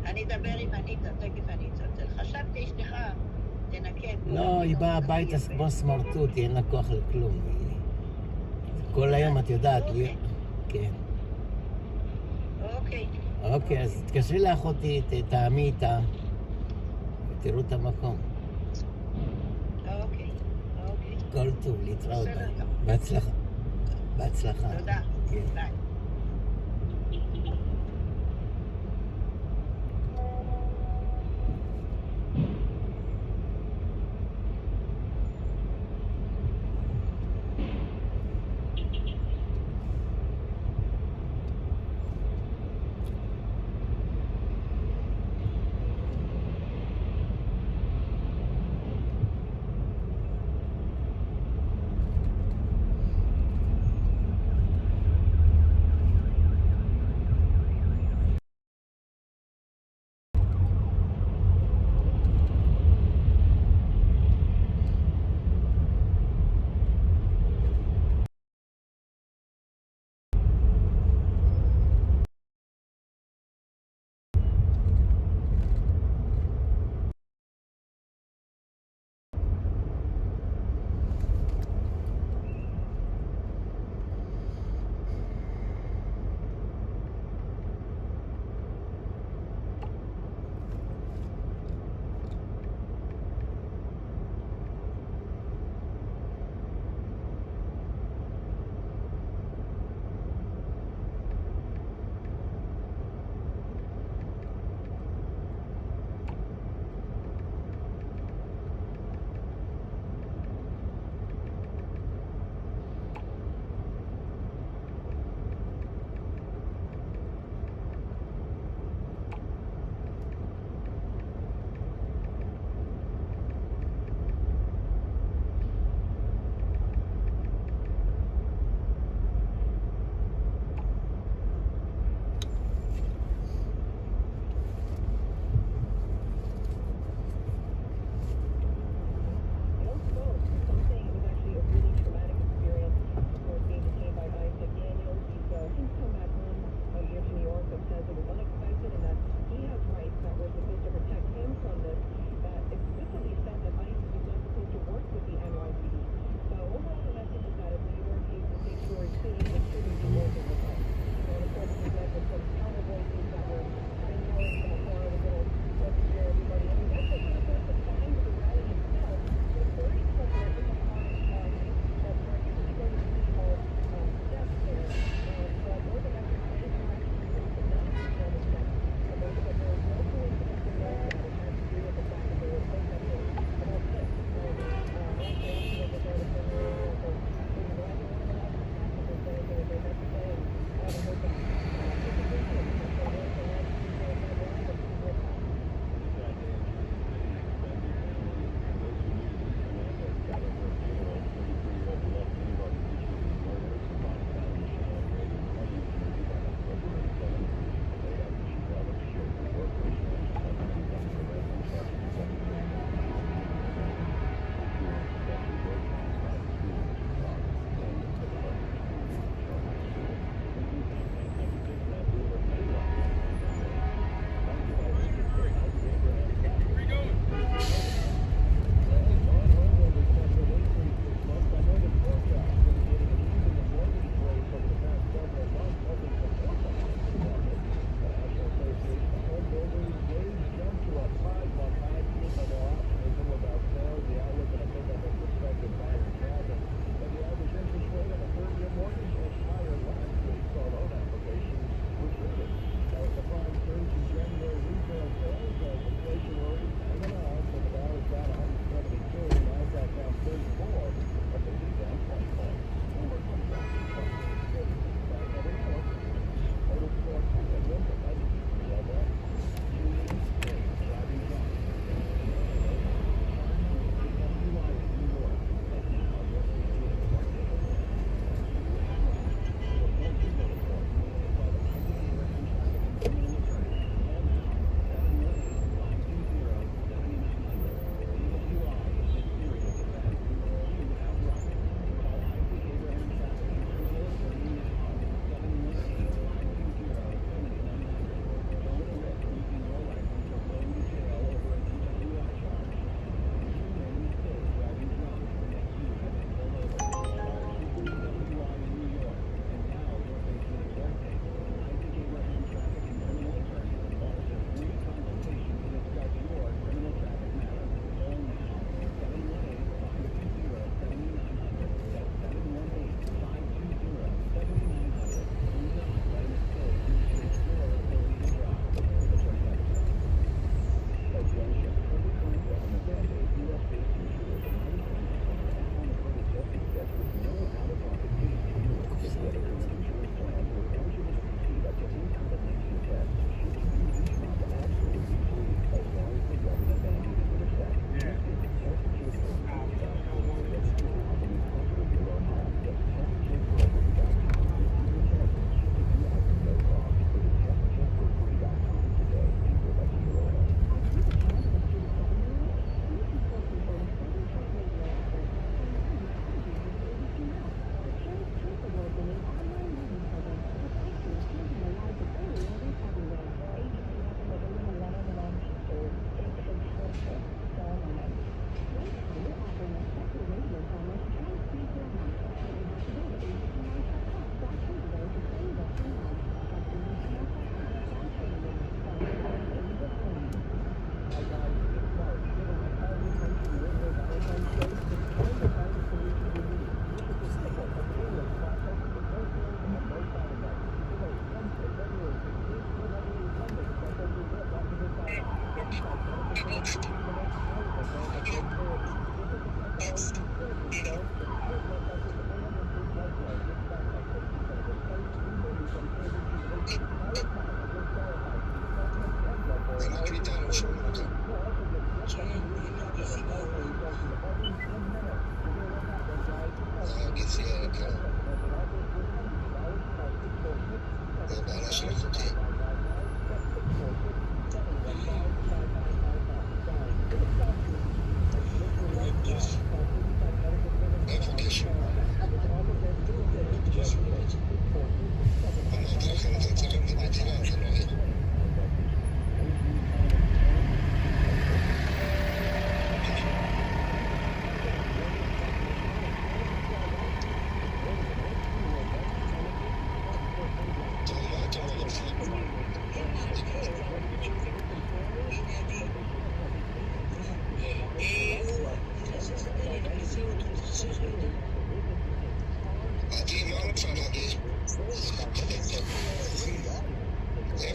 אני אדבר עם אניטה, תכף אני אצלצל. חשבתי אשתך, תנקה. לא, היא באה הביתה כמו סמרטוט, אין לה כוח לכלום. כל היום את יודעת, כן. אוקיי, אז תתקשרי לאחותי, תעמי איתה, ותראו את המקום. אוקיי. כל טוב, להתראות. בהצלחה. תודה. ביי.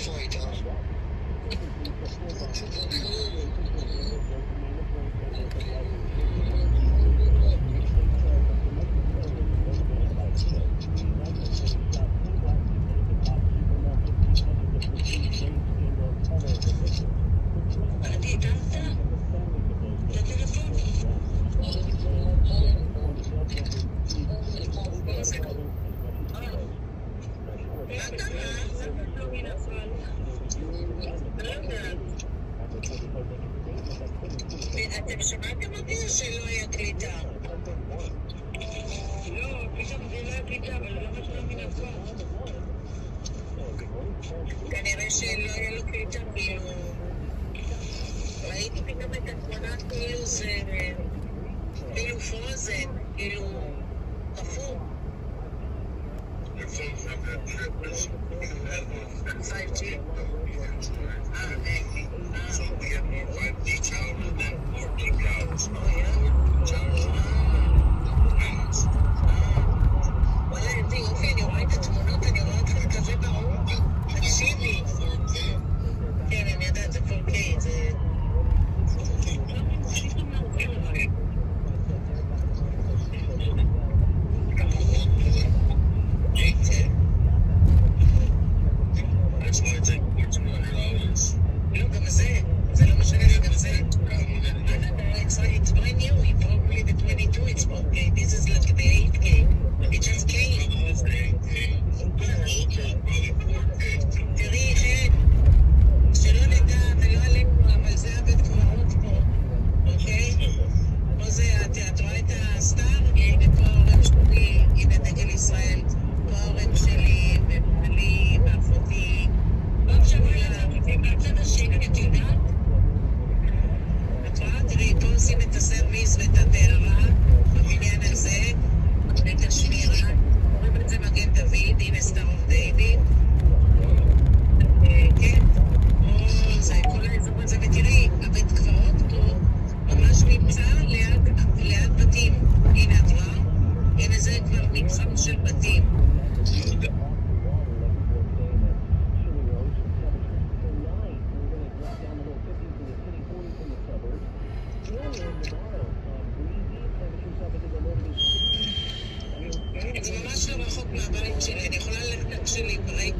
איפה היית? אתם שמעתם אותי או שלא היה קליטה? לא, פתאום זה לא היה קליטה, אבל לא משהו מן הפעם. כנראה שלא היה לו קליטה, כאילו... ראיתי פתאום את התמונה כאילו זה... כאילו פרוזן, כאילו... קפוא. 5G. So we have more 5G towers than 4G towers. Oh yeah? וואלה, זה יופי, אני רואה את התמונות, אני רואה אתכם כזה ברור. תקשיבי. כן, אני יודעת, זה 4K, זה... That's why it's $200. לא, גם זה לא משנה לי, גם זה. It's brand new, you probably the 22, it's okay. This is like the 8K. It just came. תראי, חן, שלא נדע ולא עלינו, אבל זה הבית קברות פה, אוקיי? פה זה, את רואה את הסטאר? הנה פה ההורים שלי, הנה דגל ישראל, פה ההורים שלי, ובעלי, ואחותי. לא עכשיו מהצד השני, את יודעת? את רואה? תראי, פה עושים את הסרוויס ואת הטהרה בבניין הזה, את השמירה, קוראים את זה מגן דוד, הנה סטאר אוף דיוויד. כן, זה כל האזור הזה, ותראי, הבית קברות פה ממש נמצא ליד בתים. הנה את רואה? הנה זה כבר מתחם של בתים. זה ממש לא רחוק מהבית שלי, אני יכולה ללכת שלי ברייק.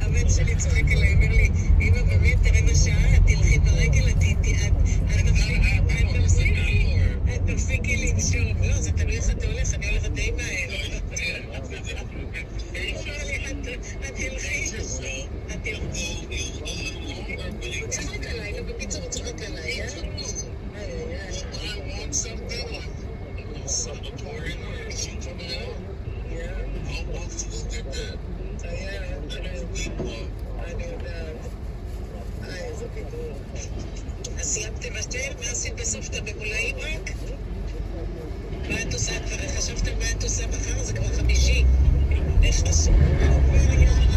הבן שלי צוחק אליי, אומר לי, אמא באמת, תראה שעה, תלכי ברגל, את תפסיקי לנשום. לא, זה תלוי איך אתה הולך, אני הולכת די מהר. את תלכי. הוא צוחק עליי, לא בקיצור הוא צוחק עליי, אז סיימתם השתל? מה עשית בסוף? אתה בגולאים רק? מה את עושה כבר? חשבתם מה את עושה מחר? זה כבר 5. איך עשו? עובר יאללה.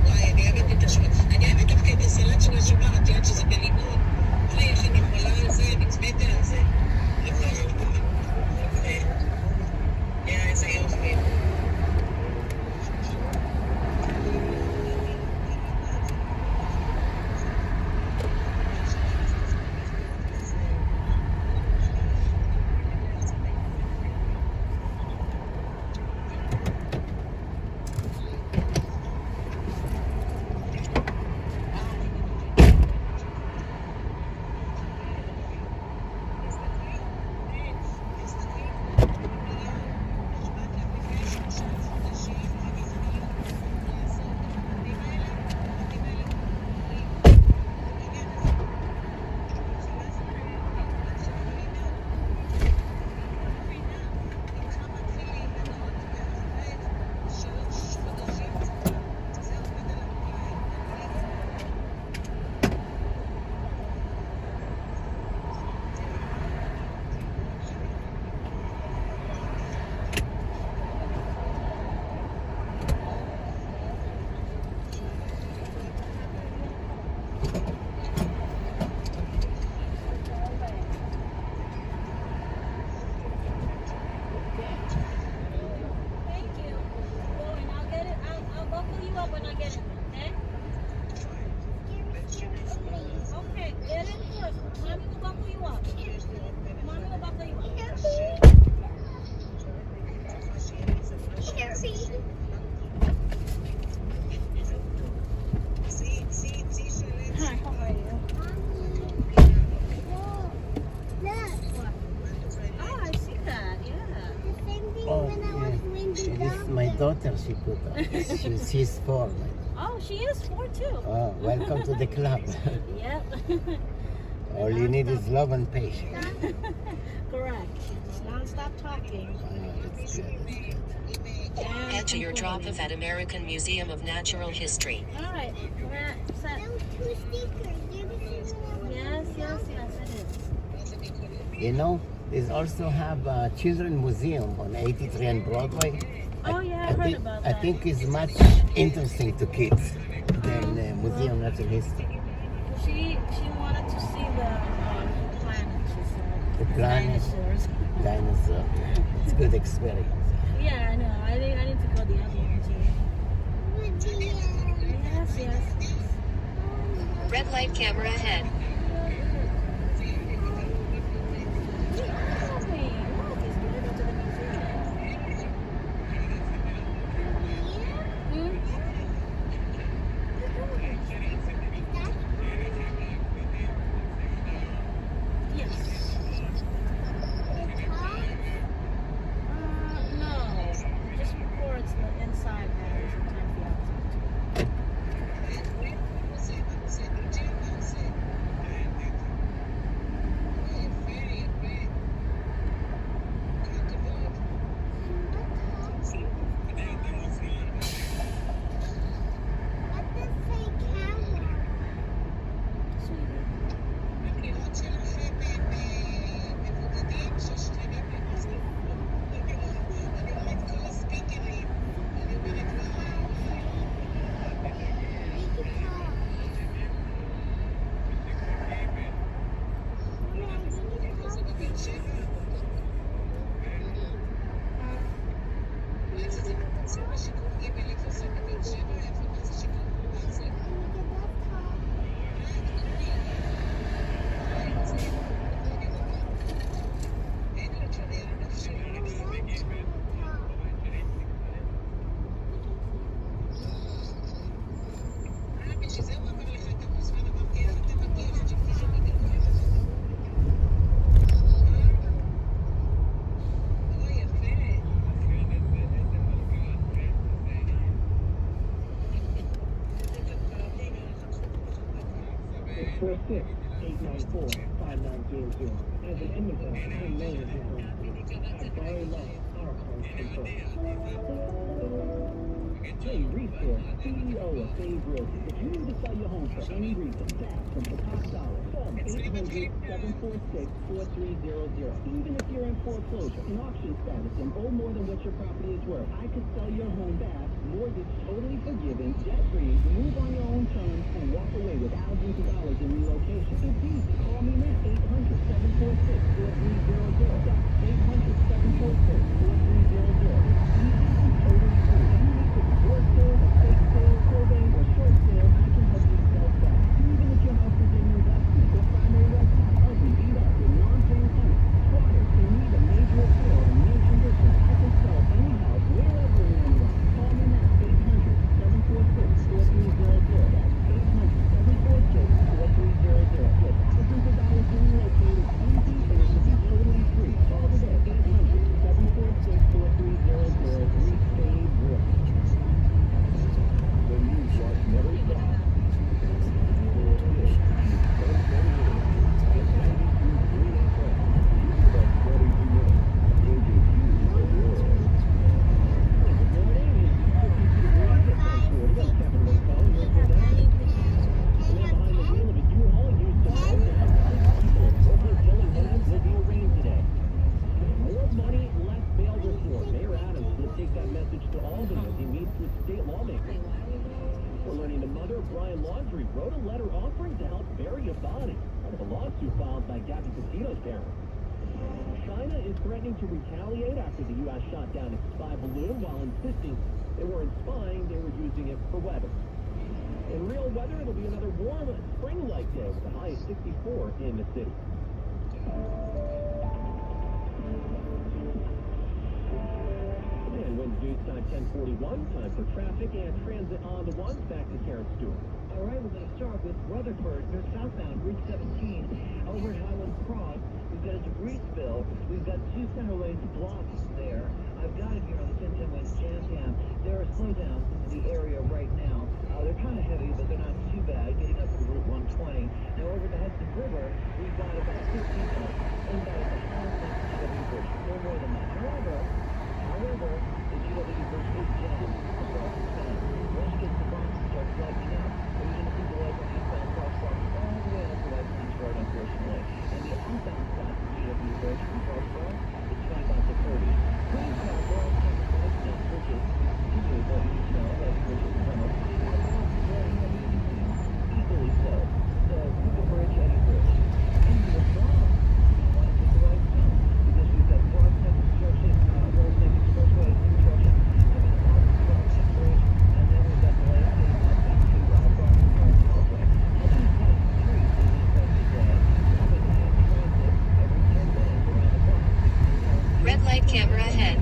וואי, אני אוהבת את השומר. אני אוהבת דווקא את הסלט של השומר, את יודעת שזה בלימון. וואי, איך אני יכולה על זה, נצמתה על זה. איזה יופי. up when I get in there, okay? Okay, get in first. Mommy will buckle you up. Mommy will buckle you up. Hi, how are you? Oh, I see that, yeah. Oh, yeah. This is my daughter, she put on. She's 4. Oh, she is 4 too. Oh, welcome to the club. Yep. All you need is love and patience. Correct. Non-stop talking. That's good. Head to your drop-off at American Museum of Natural History. All right, we're set. Yes, it is. You know, they also have a children museum on 83 and Broadway. Oh yeah, I heard about that. I think it's much interesting to kids than Museum of Natural History. She wanted to see the planet, she said. The planet. Dinosaurs. Dinosaur. It's a good experience. Yeah, I know. I need to go the other one too. Yes. Red light camera ahead. As an immigrant, I know that you're going through. I very much our home control. Hey, Resource, CEO of Save Realty. If you need to sell your home for any reason, fast from the top dollar, call me 800-746-4300. Even if you're in foreclosure, in auction status, and owe more than what your property is worth, I could sell your home fast, mortgage totally forgiven, debt-free, move on your own terms, and walk away with thousands of dollars in relocation. It's easy. Call me now. 800-746-4300. That's 800-746-4300. Short sale, estate sale, survey, or short sale, I can help you sell fast. Even if your house is in investment or primary residence, ugly, beat up, with non-paying tenants, squatters who need a major repair in new condition, I can sell any house wherever in anyone. Call me now, 800-746-4300. That's 800-746-4300. Get thousands of dollars to relocate. It's easy and it can be totally free. Call today, 800-746-4300. Resave Realty. The news watch never stops. This is 1010 Wins at 92.3 China is threatening to retaliate after the U.S. shot down its spy balloon while insisting They weren't spying, they were using it for weather. In real weather, it'll be another warm, spring-like day with a high of 64 in the city. And when news time 10:41, time for traffic and transit on the ones. Back to Karen Stewart. All right, we're going to start with Rutherford. They're southbound, Route 17, over at Highlands Cross. We've got a debris spill. We've got two centerways blocked there. I've got it here on the 1010 West Jam Cam. There are slowdowns into the area right now. They're kind of heavy, but they're not too bad, getting up to Route 120. Now over the Hudson River, we've got about 15 minutes inbound at the Halifax GW Bridge. No more than that. However, the GW Bridge is jammed across the span. Once you get to the box, it starts lightening up. You're going to see the light on eastbound crosswalks all the way up to White Plains Road, unfortunately. And the outbound side of the GW Bridge from Crosswalk is 25 to 30. Please call Laura Campbell now, bridges. Continue what you need to know about bridges and tunnels. Easily so. So, Cooper Bridge, any bridge. And you will draw. You want to take the right step. Because we've got Broadneck construction, Broadneck Expressway construction. I mean, Broadneck Bridge. And then we've got the lane getting up into Broadneck Parkway. All these types of trees that we spend today. Traffic and transit every 10 minutes around the clock. Red light camera ahead.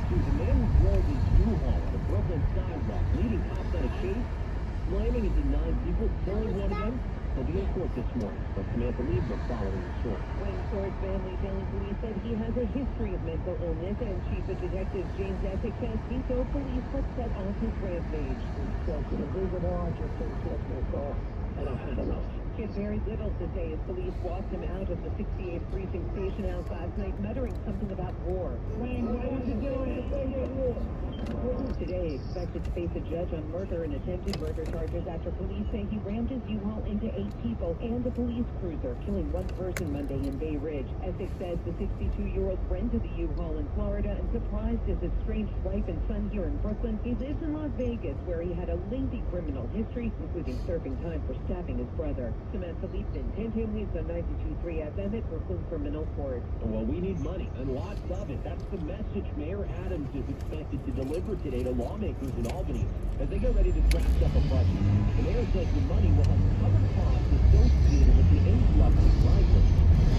The man who drove his U-Haul on the Brooklyn sidewalk, leading cops on a chase, slamming into 9 people, killing one of them, will be in court this morning. But Samantha Liebman following the story. Wayne family telling police that he has a history of mental illness, and Chief of Detectives James Essex says he told police what set off his rampage. And I've had enough. He had very little to say as police walked him out of the 68th precinct station house last night, muttering something about war. Wayne, why don't you do it? Today expected to face a judge on murder and attempted murder charges after police say he rammed his U-Haul into 8 people and a police cruiser, killing 1 person Monday in Bay Ridge. Essex says the 62-year-old rented the U-Haul in Florida and surprised his estranged wife and son here in Brooklyn. He lives in Las Vegas, where he had a lengthy criminal history, including serving time for stabbing his brother. Samantha Liebman, 1010 News on 92.3 FM at Brooklyn Criminal Court. Well, we need money, and lots of it. That's the message Mayor Adams is expected to deliver today to lawmakers in Albany as they get ready to draft up a budget. The mayor says the money will help cover costs associated with the influx of migrants.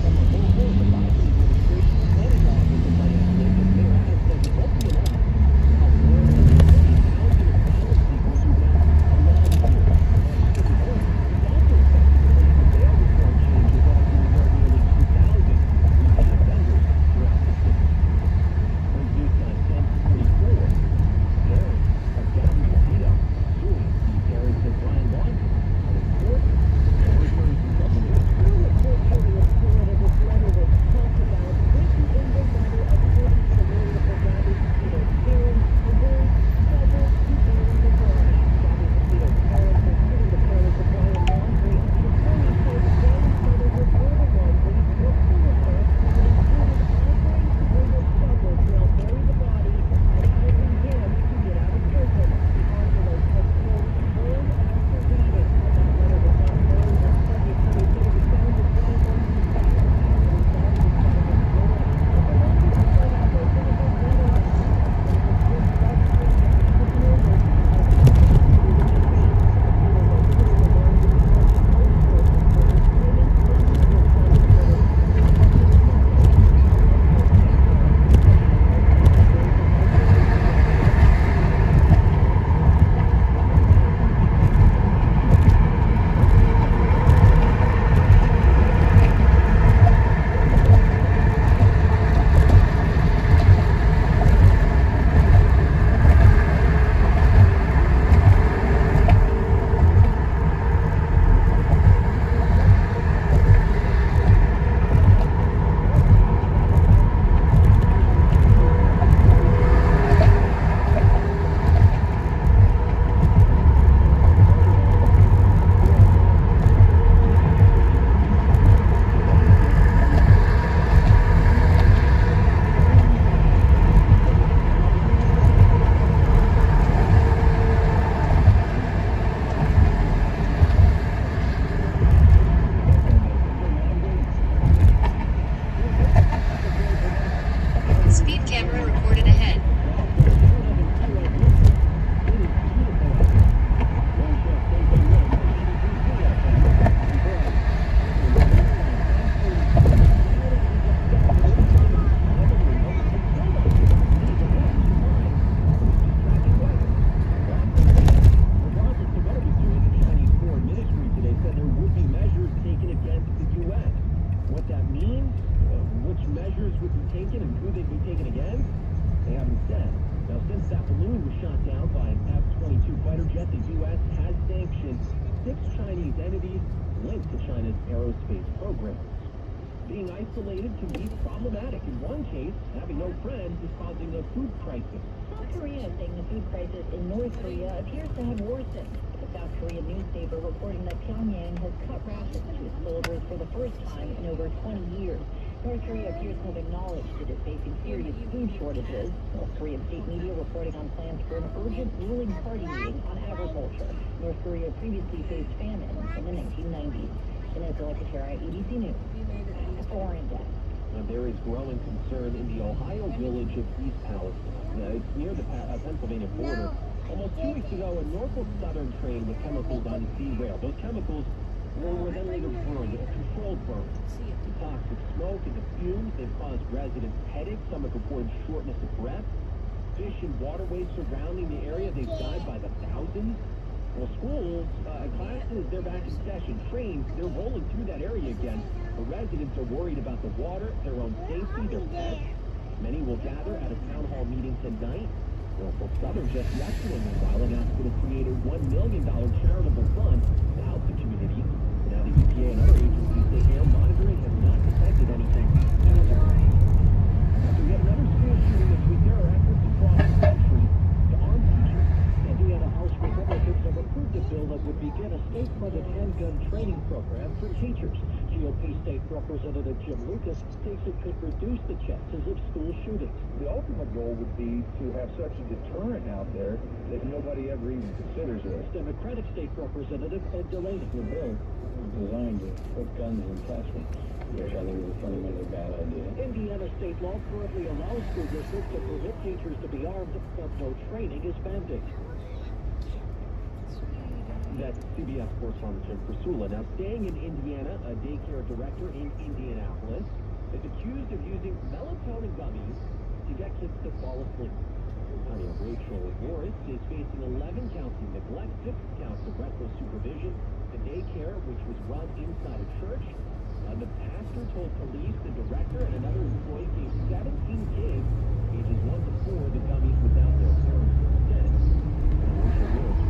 From the whole world, the Biden administration planning office in Miami, Mayor Adams says it won't be enough to help more than 20,000 asylum seekers who went a long year. It's also expected to bring the bail reform changes that will reward nearly 2,000 repeat offenders throughout the city. From News Time 10:44. Parents of Gavin Petito suing the parents of Brian Lawson out of court. Returns to trouble news. The court hearing of Florida this letter that talks about written in the letter of 40 familiar for Gavin Petito aerospace programs. Being isolated can be problematic. In one case, having no friends is causing a food crisis. South Korea is saying the food crisis in North Korea appears to have worsened. The South Korean newspaper reporting that Pyongyang has cut rations to its soldiers for the first time in over 20 years. North Korea appears to have acknowledged it is facing serious food shortages. North Korean state media reporting on plans for an urgent ruling party meeting on agriculture. North Korea previously faced famine in the 1990s. Vanessa Locatera, ABC News. For Index. There is growing concern in the Ohio village of East Palestine. It's near the Pennsylvania border. Almost 2 weeks ago, a Norfolk Southern train with chemicals on its derailed. Those chemicals were then later burned, a controlled burn. The toxic smoke and the fumes, they've caused residents headaches. Some have reported shortness of breath. Fish and waterways surrounding the area, they've died by the thousands. Well, schools, classes, they're back in session. Trains, they're rolling through that area again. The residents are worried about the water, their own safety, their pets. Many will gather at a town hall meeting tonight. Norfolk Southern just yesterday, meanwhile, announced it had created a $1 million charitable fund to help the community. Now the EPA and other agencies say air monitoring has not detected anything. After yet another school shooting this week, there are efforts across the country to arm teachers. Indiana House Republicans have approved a bill that would begin a state-funded handgun training program for teachers. GOP State Representative Jim Lucas thinks it could reduce the chances of school shootings. The ultimate goal would be to have such a deterrent out there that nobody ever even considers it. Democratic State Representative Ed Delaney. The bill was designed to put guns in classrooms, which I think is a fundamentally bad idea. Indiana state law currently allows school districts to permit teachers to be armed, but no training is mandated. That's CBS correspondent Jim Priscilla. Now, staying in Indiana, a daycare director in Indianapolis is accused of using melatonin gummies to get kids to fall asleep. Honey, Rachel Morris is facing 11 counts of neglect, 6 counts of reckless supervision. The daycare, which was run inside a church, the pastor told police the director and another employee gave 17 kids, ages 1 to 4, the gummies without their parents' consent. Rachel Morris.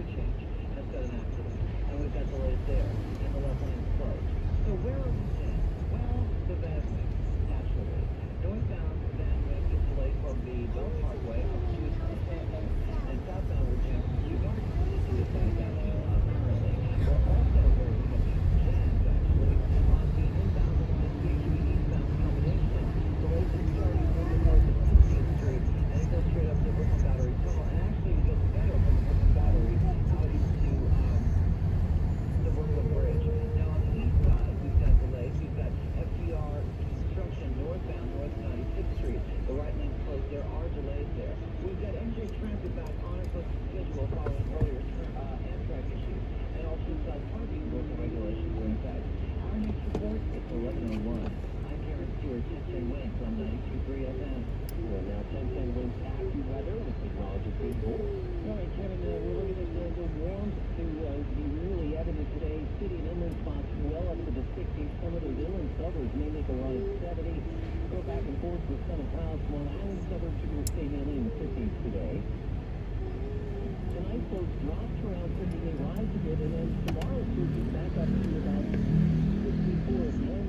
interchange has got an accident, and we've got delays there, and the left lane's closed. So where are we staying? Well, the Van Wyck, naturally. Northbound Van Wyck is delayed from the Bell Parkway up to Profanity, and southbound Virginia Boulevard is back out currently. We're also very jammed, actually, on the inbound Unidentified eastbound combination. Delays are starting from the north of 60th Street, and it goes straight up to Brooklyn Battery Tunnel, and actually it gets better from the Brooklyn Battery out into the Brooklyn Bridge. Now on the east side, we've got delays. We've got FDR construction northbound North 96th Street. The right lane's closed. There are delays there. We've got MJ Transit back on its schedule following earlier Amtrak issues, and also we've got parking rules and regulations are in effect. Our next report is 11:01. I'm Karen Stewart, 1010 Winds on 92.3 FM. Well, now 1010 Winds AccuWeather with meteorologist Dave Moore. All right, Kevin, we're looking at the warmth to be really evident today. City and inland spots well up to the 60s. Some of those inland suburbs may make a run at 70. Go back and forth with sun and clouds. Long Island suburbs are going to stay mainly in the 50s today. Tonight, those drops around 50 may rise a bit, and then tomorrow could be back up to about 64 again,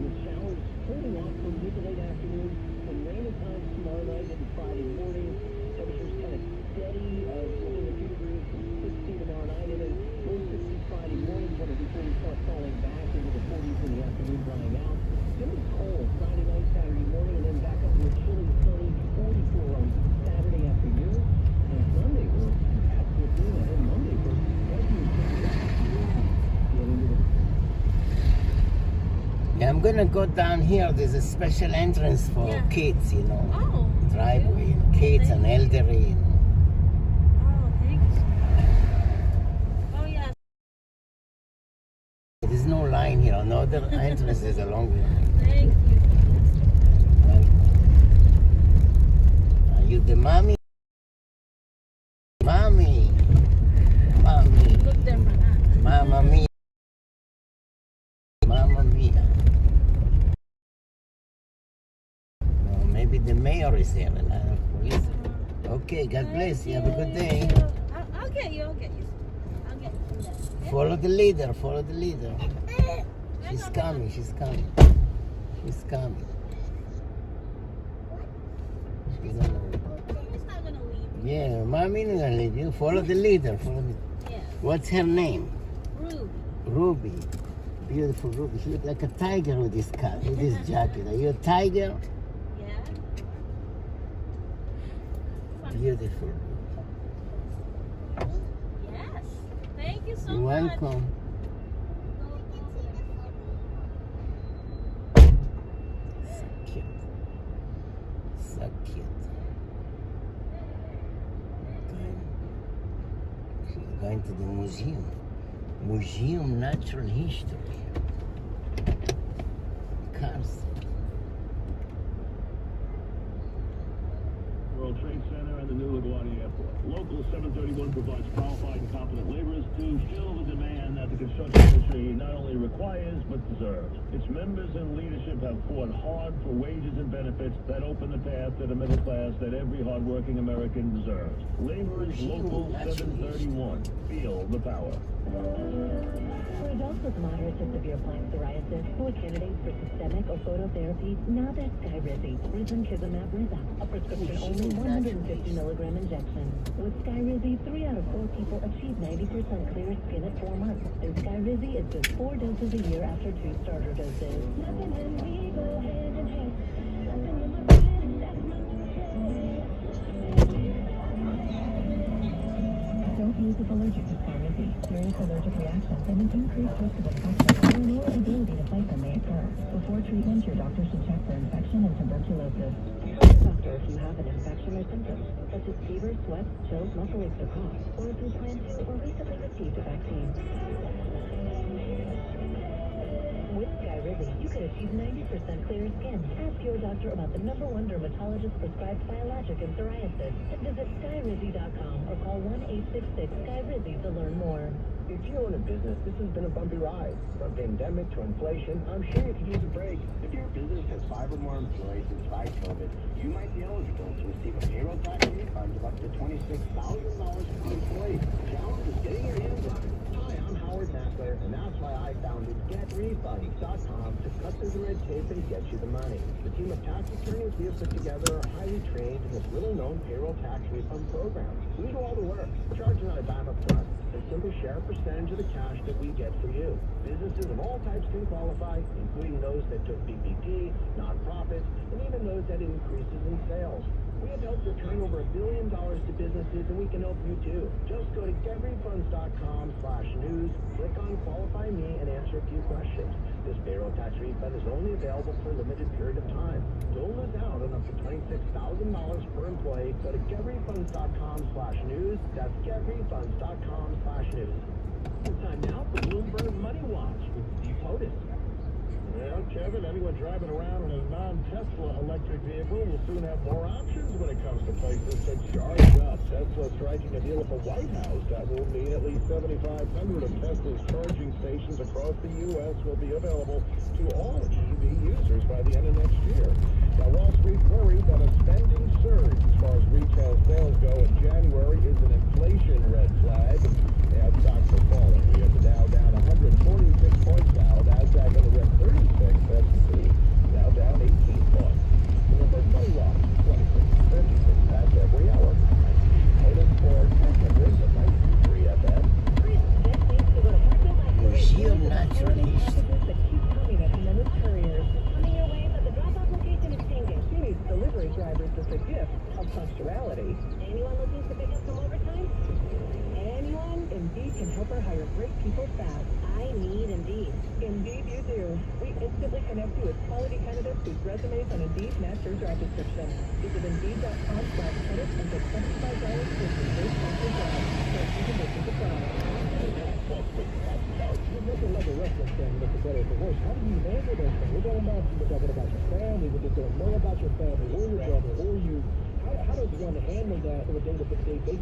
with showers holding off from mid to late afternoon. Some rain at times tomorrow night and Friday morning. Temperatures kind of steady, within a few degrees from 60 tomorrow night, and then low 60s Friday morning, kind of before we start falling back into the 40s in the afternoon, drying out. Still cold Friday night, Saturday morning, and then back up to a chilly, sunny 44 on Saturday afternoon. And Sunday, we're absolutely ahead Monday for Yeah, I'm gonna go down here. There's a special entrance for kids, you know. Oh. Driveway, you know, kids and elderly, you know. Oh, thanks. Oh, yeah. There's no line here. Another entrance is along here. Thank you. Are you the mommy? Mommy. Mommy. Look different, huh? Mamma mia. Mamma mia. Oh, maybe the mayor is there and I don't know, police. Okay, God bless you. Have a good day. I'll get you. I'll get you. I'll get you. Follow the leader. Follow the leader. She's coming. She's coming. She's coming. She's on the way. He's not gonna leave. Yeah, mommy not gonna leave you. Follow the leader. Follow the... Yeah. What's her name? Ruby. Ruby. Beautiful Ruby. She looks like a tiger with this cat, with this jacket. Are you a tiger? Yeah. Beautiful. Yes. Thank you so You're much. welcome. So cute. So cute. She's going to the museum. Museum Natural History. Cars. World Trade Center and the new LaGuardia Airport. Local 731 provides qualified and competent laborers to fill the demand that the construction industry not only requires but deserves. Its members and leadership have fought hard for wages and benefits that open the path to the middle class that every hardworking American deserves. Laborers Local 731. Feel the power. For adults with moderate to severe plaque psoriasis who are candidates for systemic or phototherapy, now there's Skyrizi, risankizumab Riza, a prescription-only 150 milligram injection. With Skyrizi, 3 out of 4 people achieve 90% clear skin at 4 months, and Skyrizi is just 4 doses a year after 2 starter doses. Nothing and we go hand in hand. Don't use if allergic to Skyrizi. Serious allergic reactions and an increased risk of infection or lower ability to fight them may occur. Before treatment, your doctor should check for infection and tuberculosis. Tell your doctor if you have an infection or symptoms, such as fever, sweat, chills, muscle aches, or cough, or if you plan to or recently received a vaccine. With Skyrizi, you can achieve 90% clear skin. Ask your doctor about the #1 dermatologist-prescribed biologic in psoriasis and visit Skyrizi.com or call 1-866-SKYRIZI to learn more. If you own a business, this has been a bumpy ride. From pandemic to inflation, I'm sure you could use a break. If your business has 5 or more employees inside COVID, you might be eligible to receive a payroll tax refund of up to $26,000 per employee. The challenge is getting your hands on it. Hi, I'm Howard Mackler, and that's why I founded GetRefunds.com to cut through the red tape and get you the money. The team of tax attorneys we have put together are highly trained in this little-known payroll tax refund program. We do all the work, charge not a dime up front, and simply share a percentage of the cash that we get for you. Businesses of all types can qualify, including those that took PPP, nonprofits, and even those that had increases in sales. We have helped return over $1 billion to businesses, and we can help you too. Just go to getrefunds.com/news, click on Qualify Me, and answer a few questions. This payroll tax refund is only available for a limited period of time. Don't lose out on up to $26,000 per employee. Go to getrefunds.com/news. That's getrefunds.com/news. It's time now for Bloomberg Money Watch with Steve Potus. Well, Kevin, anyone driving around in a non-Tesla electric vehicle will soon have more options when it comes to places to charge up. Tesla striking a deal with the White House that will mean at least 7,500 of Tesla's charging stations across the U.S. will be available to all EV users by the end of next year. Now, Wall Street worried that a spending surge as far as retail sales go in January is an inflation red flag. And stocks are falling. We have the Dow down 146 points now. Nasdaq on the red 36. S&P now down 18 points. Remember, Money Watch 2656. That's every hour. Total for 1000 at 93 FM. Museum Natural History. Delivery drivers is the gift of punctuality. Anyone looking to pick up some overtime? Anyone? Indeed can help her hire great people fast. I need Indeed. Indeed you do. We instantly connect you with quality candidates whose resumes on Indeed match your job description. Visit Indeed.com/credits and get $75 for your first monthly job. So you can make it a job. Nothing like a wrestling fan, but for better or for worse. How do you handle those things? We're talking about your family, but they don't know about your family, or your brother, or you. How does one handle that on a day-to-day basis?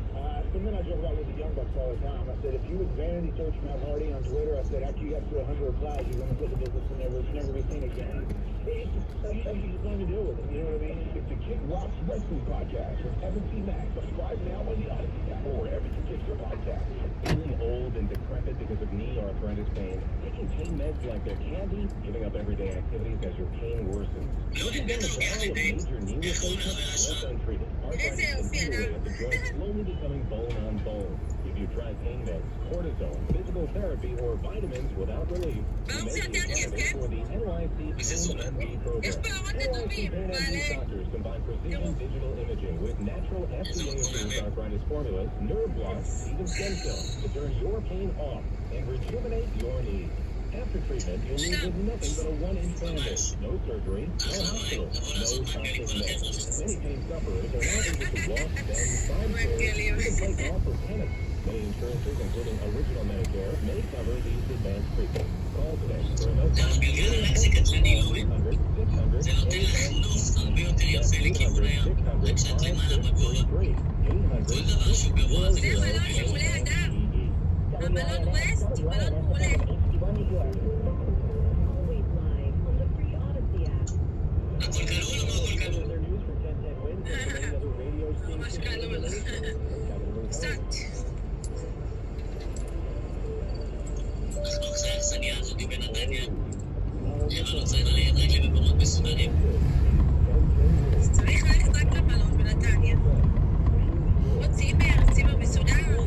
Something I joke about with the Young Bucks all the time. I said, if you would vanity search Matt Hardy on Twitter, I said, after you get to 100 replies, you're going to put the business and never be seen again. It's just sometimes you just learn to deal with it. You know what I mean? It's the Kid Rock's Wrestling Podcast with Evan C. Mack. Subscribe now on the Odyssey app or wherever you get your podcast. Feeling old and decrepit because of knee arthritis pain, taking pain meds like they're candy, giving up everyday activities as your pain worsens. Looking down the barrel of major knee replacement, left untreated. Arthritis is easily at the joint, slowly becoming bone on bone. If you try pain meds, cortisone, physical therapy, or vitamins without relief, you may be a candidate for the NYC Pain MD program. NYC Pain MD doctors combine precision digital imaging with natural FDA-approved arthritis formulas, nerve blocks, even stem cells to turn your pain off and rejuvenate your knees. After treatment, you'll leave with nothing but a 1-inch bandage. No surgery, no hospital, no toxic meds. Many pain sufferers are now able to walk, bend, climb stairs, even play golf or tennis. Many insurances, including Original Medicare, may cover these advanced treatments. Call today for a no-cost צריך ללכת רק למלון בנתניה. עוד צימר מסודר.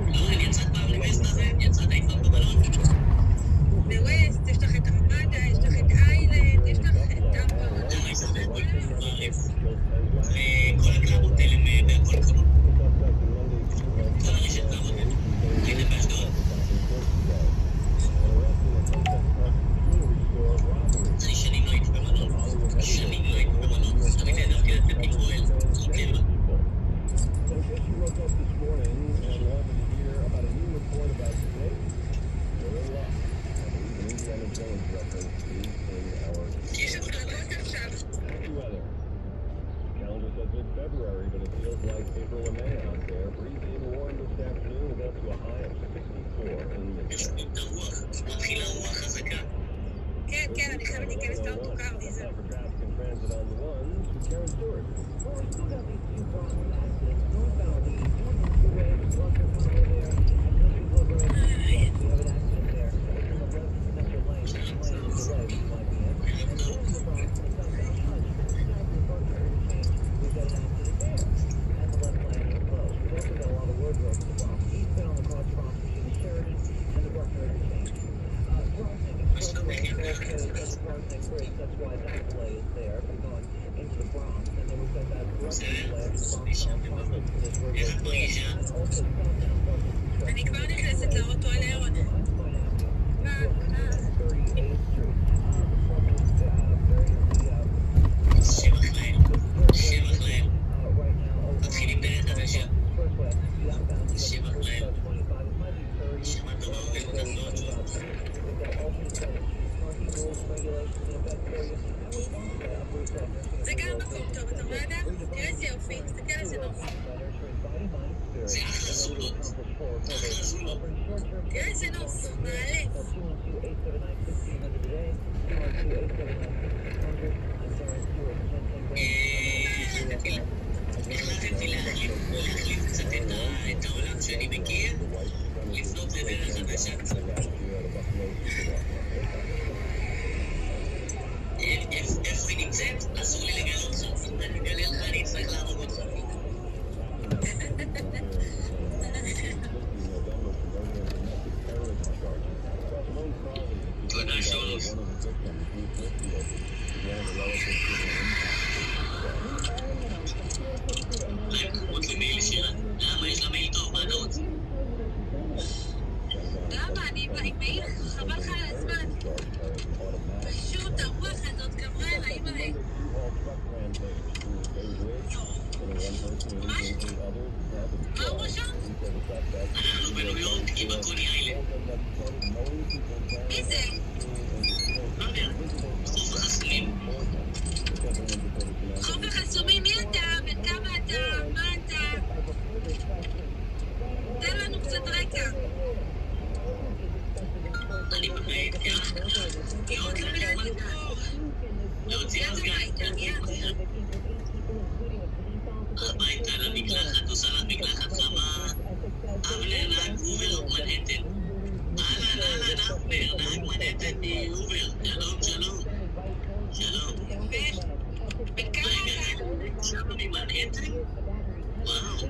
לא, אני יצאת פעם לבסטרם, יצאת איפה במלון. בווסט, יש לך את רמדה, יש לך את איילנד, יש לך את טמפה. וכל הקלאבות האלה בהכל כמות. כל הרשת קלאבות האלה. הייתם באשדוד. אני שנים לא הייתי במלון. שנים לא הייתי במלון. אני נהדרתי לתת פיגועל. זאת נאמר. In case you woke up this morning and wanted to hear about a new report about today, you're in luck. I believe an Indiana Jones reference is in our happy weather. The calendar says mid-February, but it feels like April and May out there. Breezy and warm this afternoon with up to a high of 63 את הרוח, מתחילה רוח חזקה. כן, כן, אני חייבת להיכנס לאוטוקר, לי זה. אני כבר נכנסת לאוטו אל אירון. שבח להם, שבח להם. מתחילים דלת הרשע. שבח להם. שמעת מה עובד לעשות. זה גם מקום טוב, אתה רואה אדם? תראה איזה יופי, תסתכל איזה נוף. זה אחלה זולות. אחלה זולות. תראה איזה נוף, מעלה. החלטתי להחליף קצת את העולם שאני מכיר, לפנות לדרך חדשה קצת. איפה היא נמצאת? אסור לי לגלות לך. אם אני אגלה לך, אני אצטרך להרוג אותך. תודה שורוס. רוצה מייל שלה? למה? יש לה מייל טוב, מה אתה רוצה? למה? אני עם מייל? חבל לך על הזמן. פשוט הרוח הזאת גמרה אליי, אימא'לה. מה הוא רשם? אנחנו בניו יורק עם הקוני איילנד. מי זה? לא יודע, חוף החסומים. חוף החסומים, מי אתה? בן כמה אתה? מה אתה? תן לנו קצת רקע. אני בבית, יאות למלך להוציא המסגן. הביתה למקלחת, עושה לך מקלחת חמה. אבנר, נהג אובר, מנהטן. אהלן, אבנר, נהג מנהטן מאובר. שלום, שלום. שלום. בן כמה אתה? שם ממנהטן? וואו.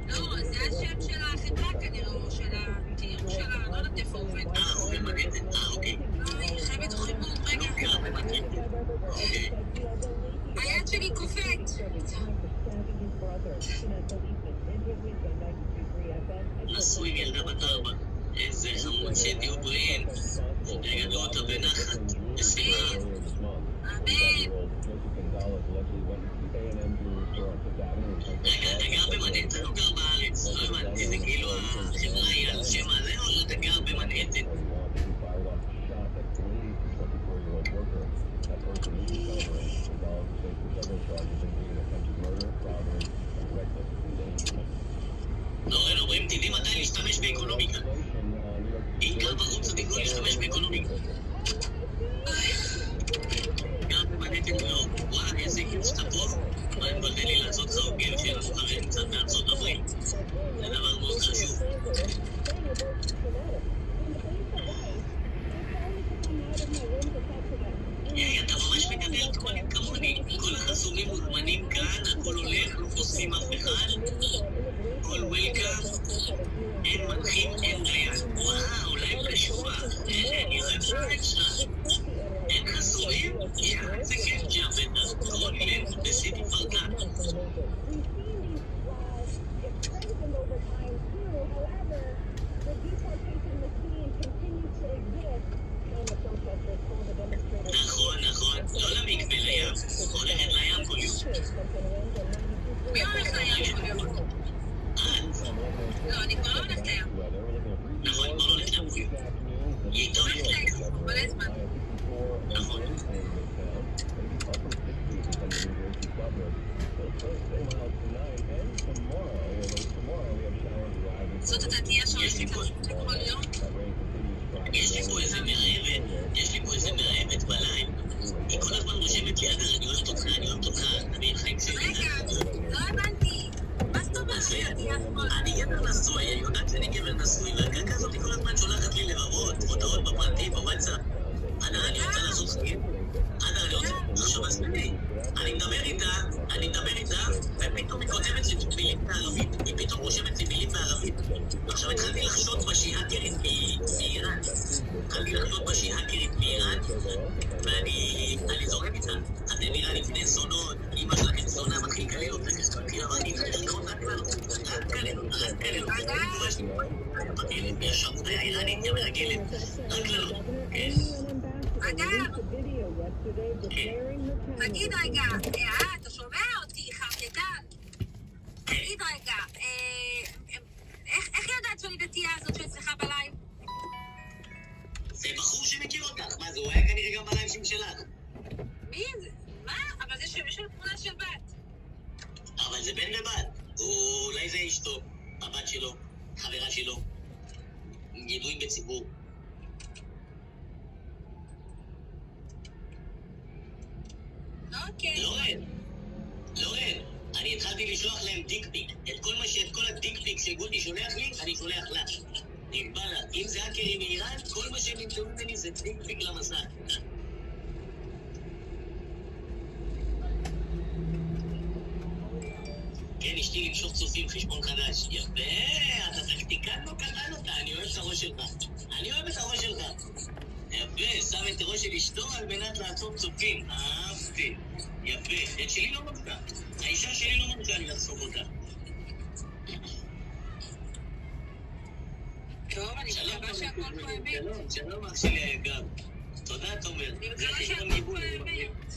לא, זה השם של החברה כנראה, או של התיאור שלה, לא יודעת איפה עובד. הוא במנהטן, אוקיי. אני חייבת חיבור, רגע. אוקיי. היד שלי קופאת. נשוי עם ילדה בת 4. איזה חמוד, שתהיו בריאים. תגדלו אותה בנחת. בשמחה. אמן. רגע, אתה גר במנהטן או גר בארץ? לא הבנתי, זה כאילו החברה היא על שם הזה או אתה גר במנהטן? לא רואים טבעי מתי להשתמש באקונומיקה. אם גר בחוץ עדיף לא להשתמש באקונומיקה. גר במנהטן ניו יורק. וואלה, איזה כיף שאתה פה. מה מבטא לי לעשות לך הוגן שאנחנו חברים קצת מארצות הברית? זה דבר מאוד חשוב. אתה ממש מגדל תקונים כמוני. כל החסומים מוזמנים כאן, הכל הולך, לא חושפים אף אחד. כל וולקאם, אין מנחים, אין דיין. וואו, להם קשוח. אני אוהב שרק שלך. אין חסומים? זה כיף ג'אם בטח. קרונלנד, בסיטי פרקן. נכון. לא למקווה לים. הולכת לים כל יום. מי הולך לים כל יום? לא, אני כבר לא הולכת לים. נכון, כבר לא הולכת לים כל יום. היא איתו הולכת לים. מלא זמן. אוהבת לי, אגב, אני אוהבת אותך, אני חיים שלי. רגע, לא הבנתי. מה זאת אומרת שאני יכול? אני גבר נשוי, אני יודעת שאני גבר נשוי, והקרקע הזאת כל הזמן שולחת לי לבבות, הודעות בפרטי, בוואטסאפ. אני רוצה לעשות חיים. אני רוצה... עכשיו עזבי, אני מדבר איתה, ופתאום היא כותבת לי מילים בערבית. היא פתאום רושמת לי מילים בערבית. עכשיו התחלתי לחשוד בה שהיא האקרית מאיראן. ואני זורם איתה. אתם נראה לי בני זונות, אמא שלכם זונה, מתחיל לקלל אותה, כי אמרתי, רק קלל אותה. יש שם חיה איראנית, יא מרגלת. רק קללות, כן? אגב, תגיד רגע, אתה שומע אותי, חרטטן? תגיד רגע, איך יודעת שאני דתייה הזאת שאצלך בלייב? זה בחור שמכיר אותך, מה זה, הוא היה כנראה גם בלייב שלך. מי זה? מה? אבל זה יש לו תמונה של בת. אבל זה בן ובת, אולי זה אשתו, הבת שלו, חברה שלו. ידועים בציבור. אוקיי. לורן, אני התחלתי לשלוח להם דיק-פיק. את כל הדיק-פיק שגודי שולח לי, אני שולח לה. נקבע לה, אם זה האקרים מאיראן, כל מה שהם נמצאו ממני זה דיק-פיק למסע. כן, אשתי למשוך צופים חשבון חדש. יפה, אתה תקטיקן לא קטן אותה, אני אוהב את הראש שלך. יפה, שם את הראש של אשתו על מנת לעצור צופים. אהבתי. יפה, את שלי לא מרצה. האישה שלי לא מרצה, אני לחסוך אותה. טוב, אני מקווה שהכל פה אמת. שלום אח שלי היקר. תודה, תומר. אני מקווה שהכל פה אמת.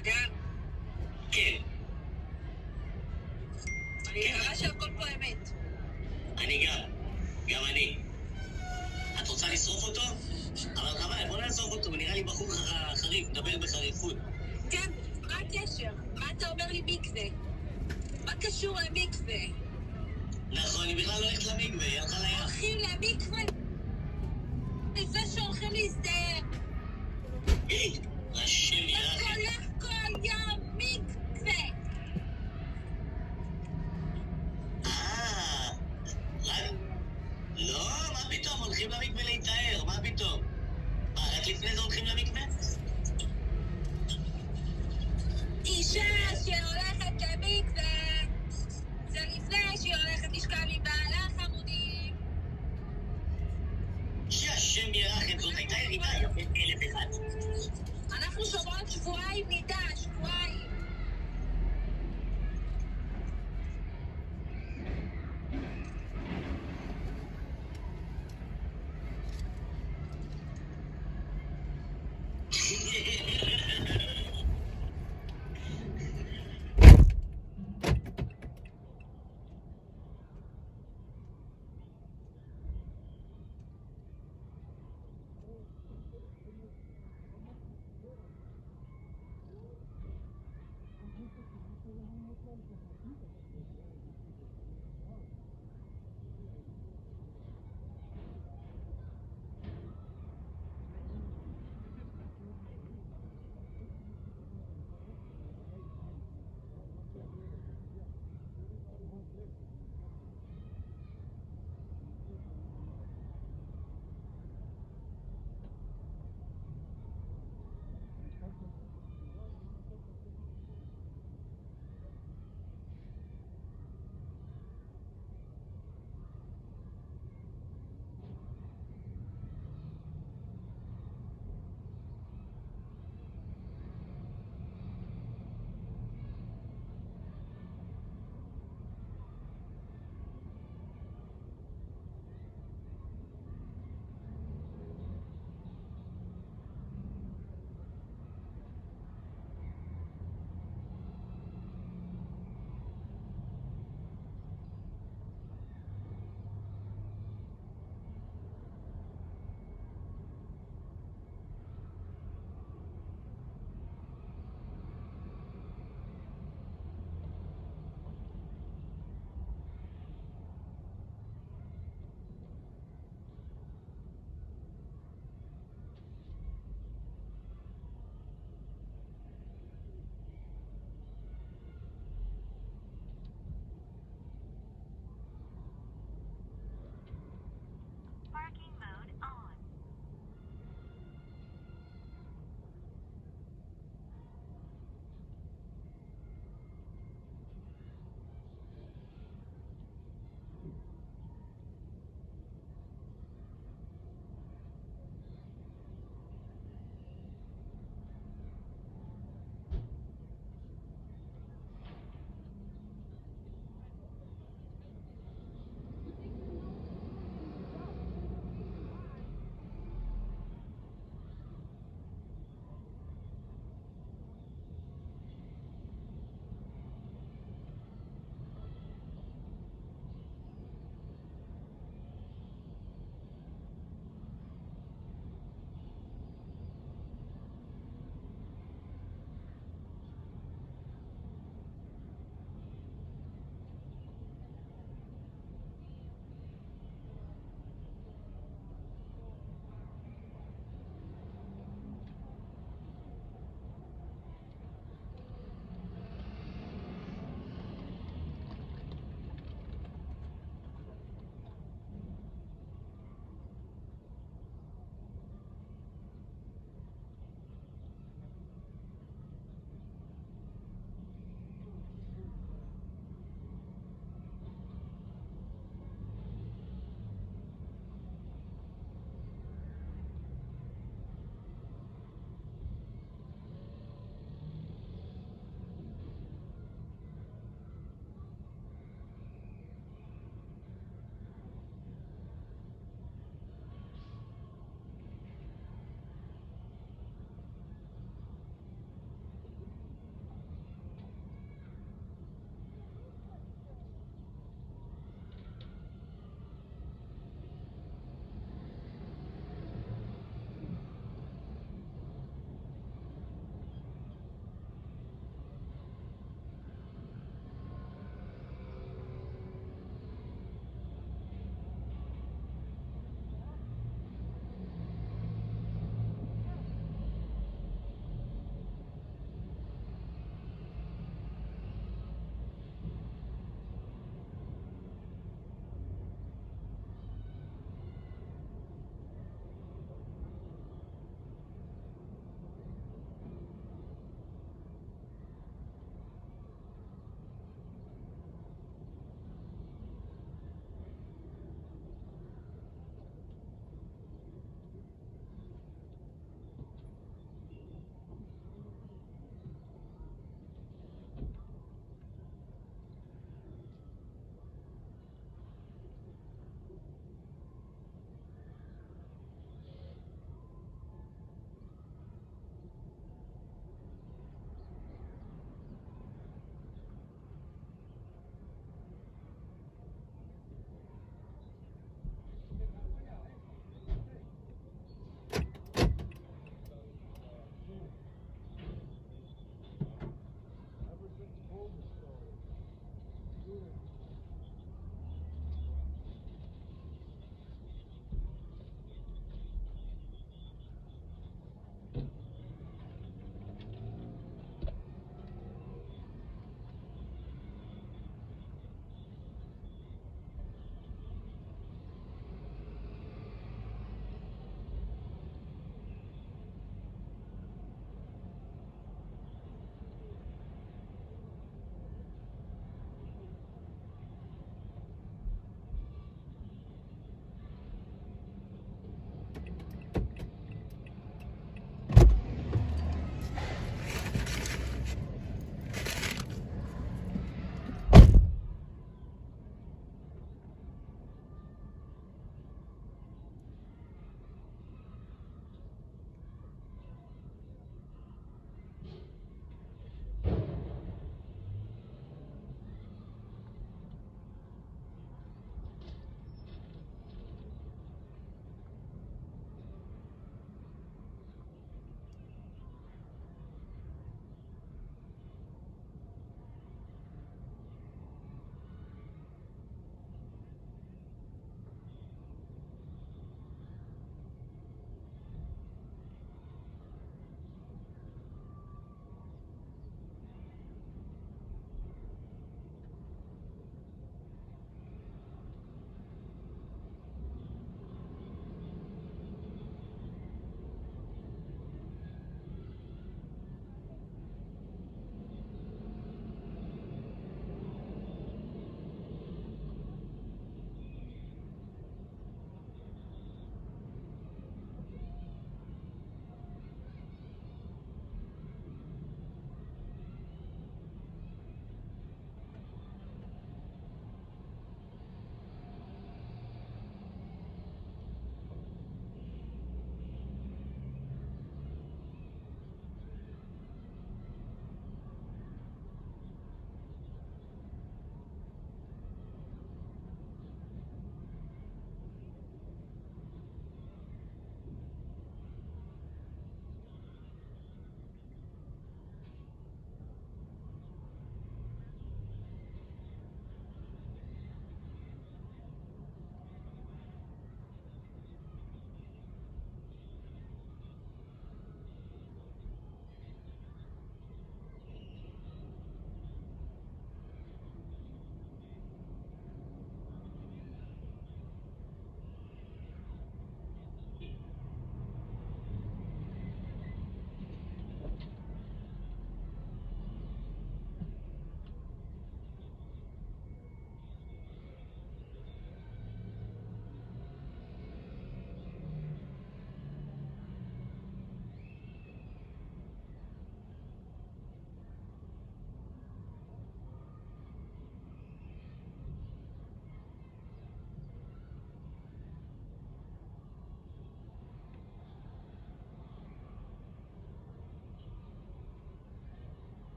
אגב? כן. אני מקווה שהכל פה אמת. אני גם אני. את רוצה לשרוף אותו? אבל חבל, בוא נעזוב אותו, הוא נראה לי בחור חריף, מדבר בחריפות. כן, מה הקשר? מה אתה אומר לי מקווה? מה קשור למקווה? נכון, אני בכלל לא הולכת למקווה, היא הלכה לים. הולכים למקווה? לפני שהולכים להסתער. היי, השם ירחם. הולך כל יום מקווה. לא, מה פתאום? הולכים למקווה להתאר, מה פתאום? רק לפני זה הולכים למקווה? אישה שהולכת למקווה זה לפני שהיא הולכת לשכב עם בעלה חמודים. שהשם ירחם, זאת הייתה ירידה, יפה, 1001. אנחנו שומרות שבועיים נידה, שבועיים.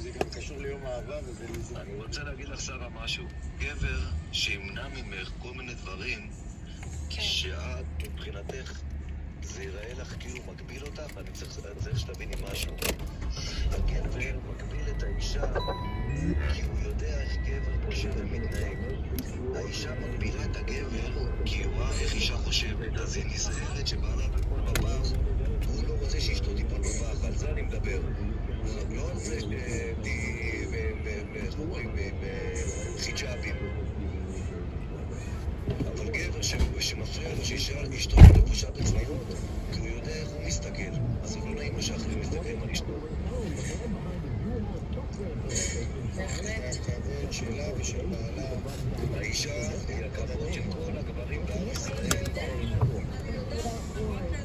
זה גם קשור ליום אהבה וזה לזה. אני רוצה להגיד לך שרה משהו. גבר שימנע ממך כל מיני דברים שאת מבחינתך זה ייראה לך כאילו מגביל אותך, אני צריך שתביני משהו. הגבר מגביל את האישה כי הוא יודע איך גבר חושב ומתנהג. האישה מגבילה את הגבר כי הוא רואה איך אישה חושבת. אז היא נזהרת שבעלה בכל בבר, הוא לא רוצה שאשתו תיפול בפח, על זה אני מדבר. לא על זה איך אומרים, חיג'אבים. אבל גבר שמפריע לו שאשתו לא לבושה בצניעות, כי הוא יודע איך הוא מסתכל, אז הוא לא נעים שאחרים מסתכלים על אשתו. הכבוד שלה ושל בעלה, האישה היא הכבוד של כל הגברים בעם ישראל.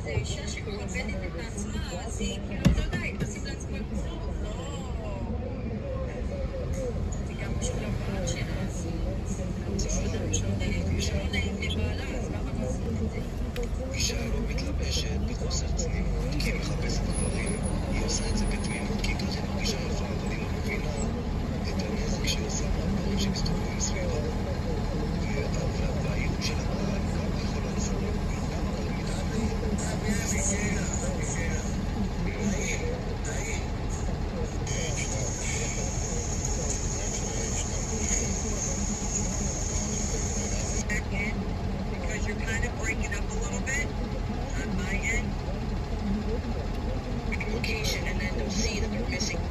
זה אישה שמכבדת את עצמה, אז היא כאילו לא די, תשים לעצמה גבולות, זה גם פשוט לבעל שלה, אז שלא נעים לבעלה, אז למה לא עושים את זה? אישה לא מתלבשת בחוסר צניעות כי היא מחפשת גברים, היא עושה את זה בתמימות כי ככה היא מרגישה יפה, אבל היא לא מבינה את הנזק שהיא עושה מהגברים שמסתובבים סביבה. והאיום של הבעל, כמה יכולה לסרב? כמה לא מתעניין? Because you're kind of breaking up a little bit on my end. Location, and then they'll see that they're missing.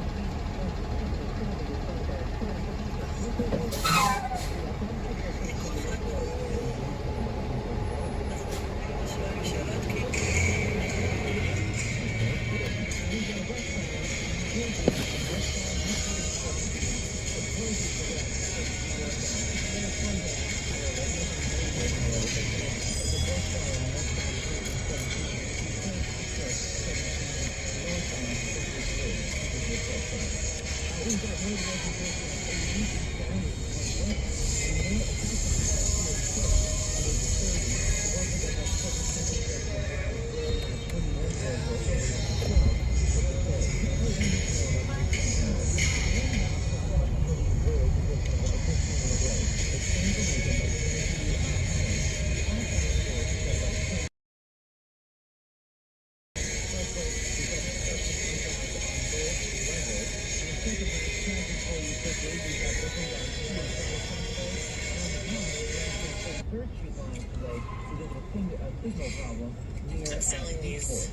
I'm selling these.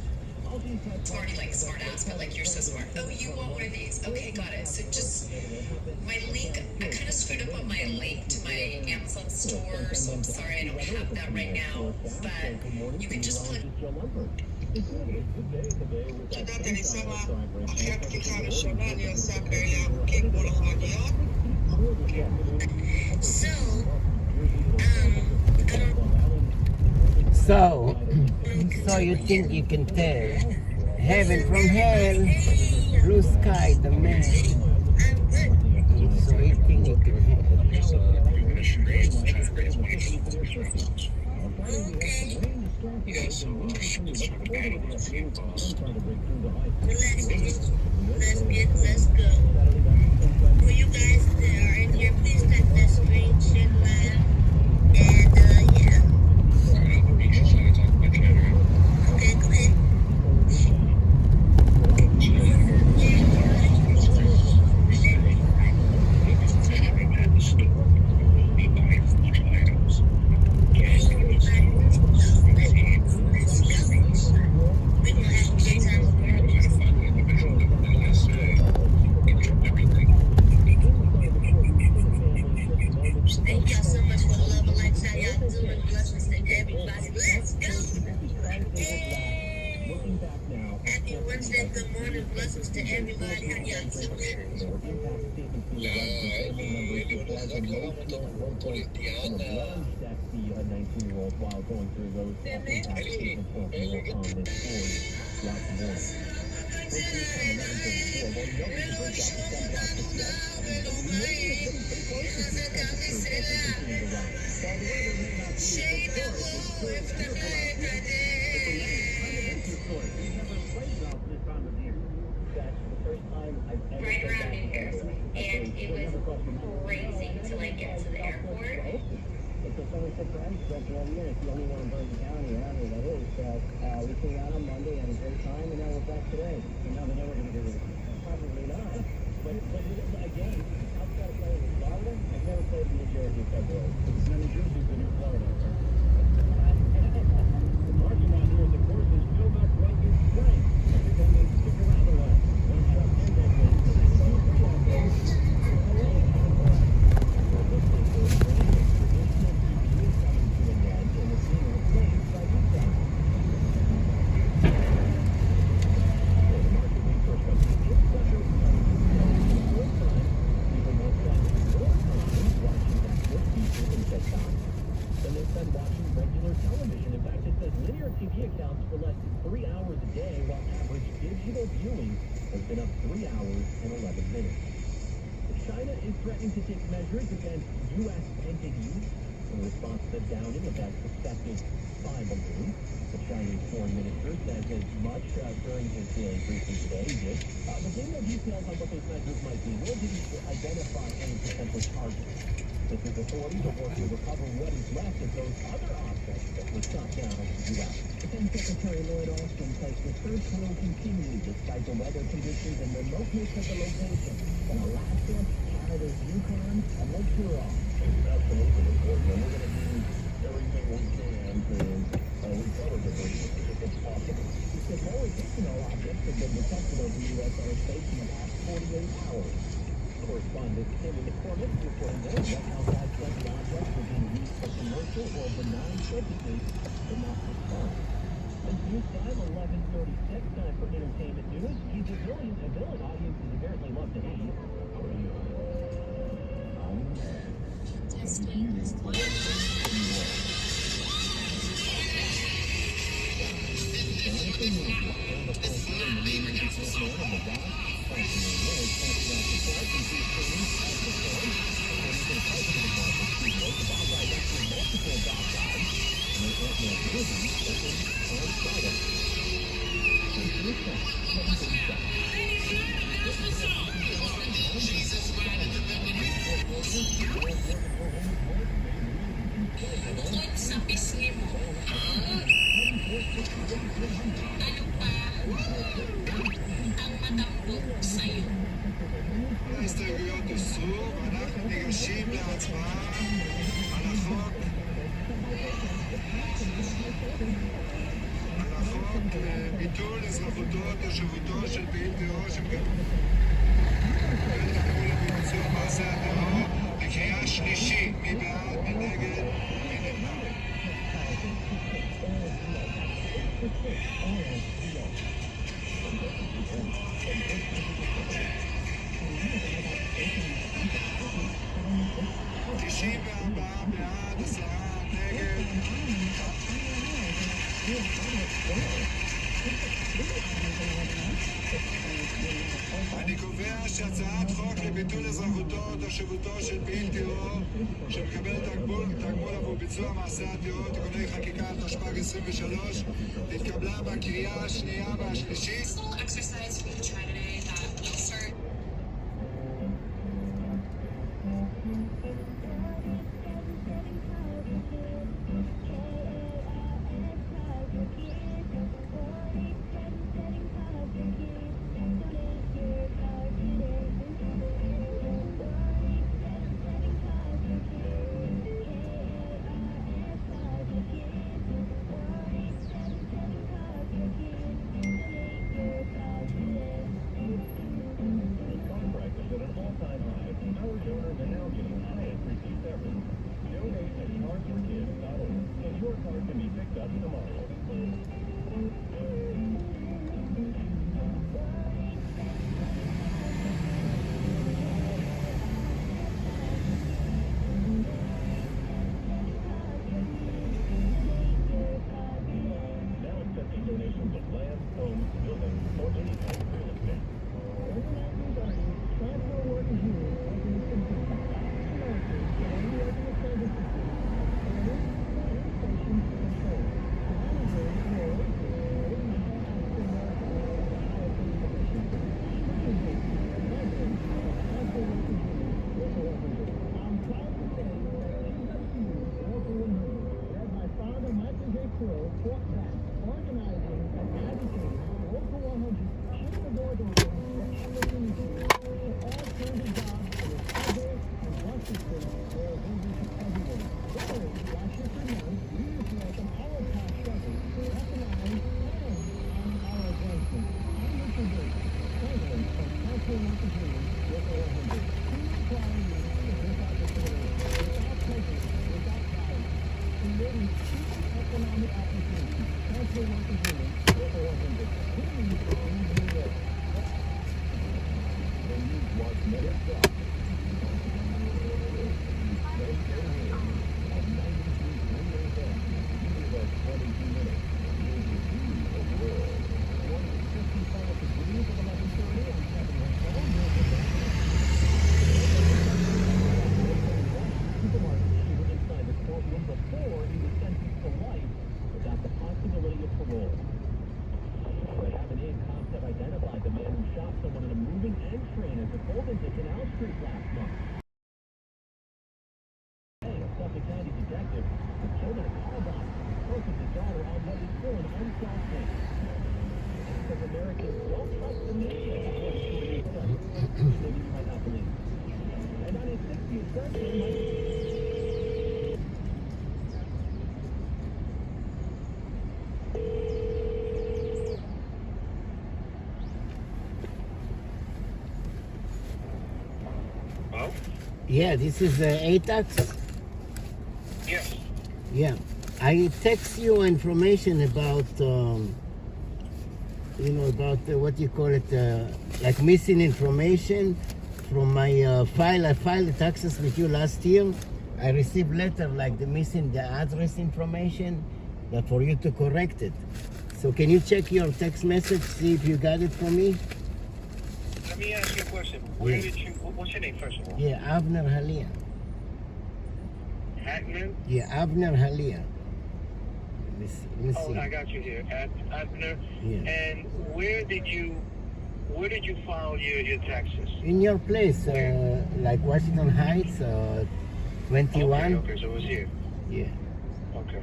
It's already like smart ass, but like you're so smart. Oh, you want one of these? Okay, got it. So just my link, I kind of screwed up on my link to my Amazon store, so I'm sorry I don't have that right now. But you can just put. יודעת, אני שמה אחרי הפתיחה הראשונה, אני עושה כאלה עמוקים כמו לחמניות. So you think you can tell heaven from hell, blue sky, the man. So you think you can Let's go. For you guys that are in here, please type that screen share live. And yeah. Okay, go ahead. Thank y'all so much for the love and likes. How y'all doing? Blessings to everybody. Let's go. Hey. Happy Wednesday. Good morning. Blessings to everybody. How y'all That's the first time I've ever right been around back New Year's. home. And it was crazy to like get to the airport. It's just only 6 friends that drove in. It's the only one in Bergen County around here that is. So we flew out on Monday, had a great time, and now we're back today. And now they know we're going to do it. Probably not. But again, outside of playing in Florida, I've never played in New Jersey in February. New Jersey's the new Florida. The parking lot here at the course is filled up like it's spring. Everything needs to stick around a while. One shot Then they spend watching regular television. In fact, it says linear TV accounts for less than 3 hours a day, while average digital viewing has been up 3 hours and 11 minutes. China is threatening to take measures against U.S. entities in response to the downing of that suspected spy balloon. The Chinese foreign minister says as much during his daily briefing today. He did. But gave no details on what those measures might be, nor did he identify any potential targets. This is authorities are working to recover what is left of those other objects that were shot down over the U.S. Defense Secretary Lloyd Austin says the search will continue despite the weather conditions and remoteness of the location in Alaska, Canada's Yukon, and Lake Huron. Absolutely important, and we're going to do everything we can to recover the debris if it's possible. He said no additional objects have been detected over U.S. airspace in the past 48 hours. Correspondent Timmy McCormick reporting that White House has said the objects were being used for commercial or benign purposes, but not for fun. It's news time 11:36, time for entertainment news. He's a villain audiences apparently love to hate. Bukod sa pisngi mo, ano pa ang matambok sa'yo? ההסתייגויות הוסרו, ואנחנו ניגשים להצבעה על החוק לביטול אזרחותו או תושבותו של פעיל טרור שמקבל תגמול לביצוע מעשה הטרור בקריאה שלישית. מי בעד? מי נגד? מי נמנע? תשעים וארבעה בעד, 10 נגד. אני קובע שהצעת חוק לביטול אזרחותו או תושבותו של פעיל טרור שמקבל תגמול עבור ביצוע מעשה הטרור (תיקוני חקיקה), התשפ"ג 2023, התקבלה בקריאה השנייה והשלישית. Exercise we can try today that will start. Yeah, this is ATAX. Yes. Yeah, I text you information about, about what you call it, like missing information from my file. I filed the taxes with you last year. I received letter like the missing the address information, that for you to correct it. So can you check your text message, see if you got it from me? Let me ask you a question. Where did you? What's your name, first of all? Yeah, Abner Halia. Hackman? Yeah, Abner Halia. Let me see. Oh, I got you here. Abner. Yeah. And where did you file your taxes? In your place, like Washington Heights, 21. Okay, so it was here. Yeah. Okay.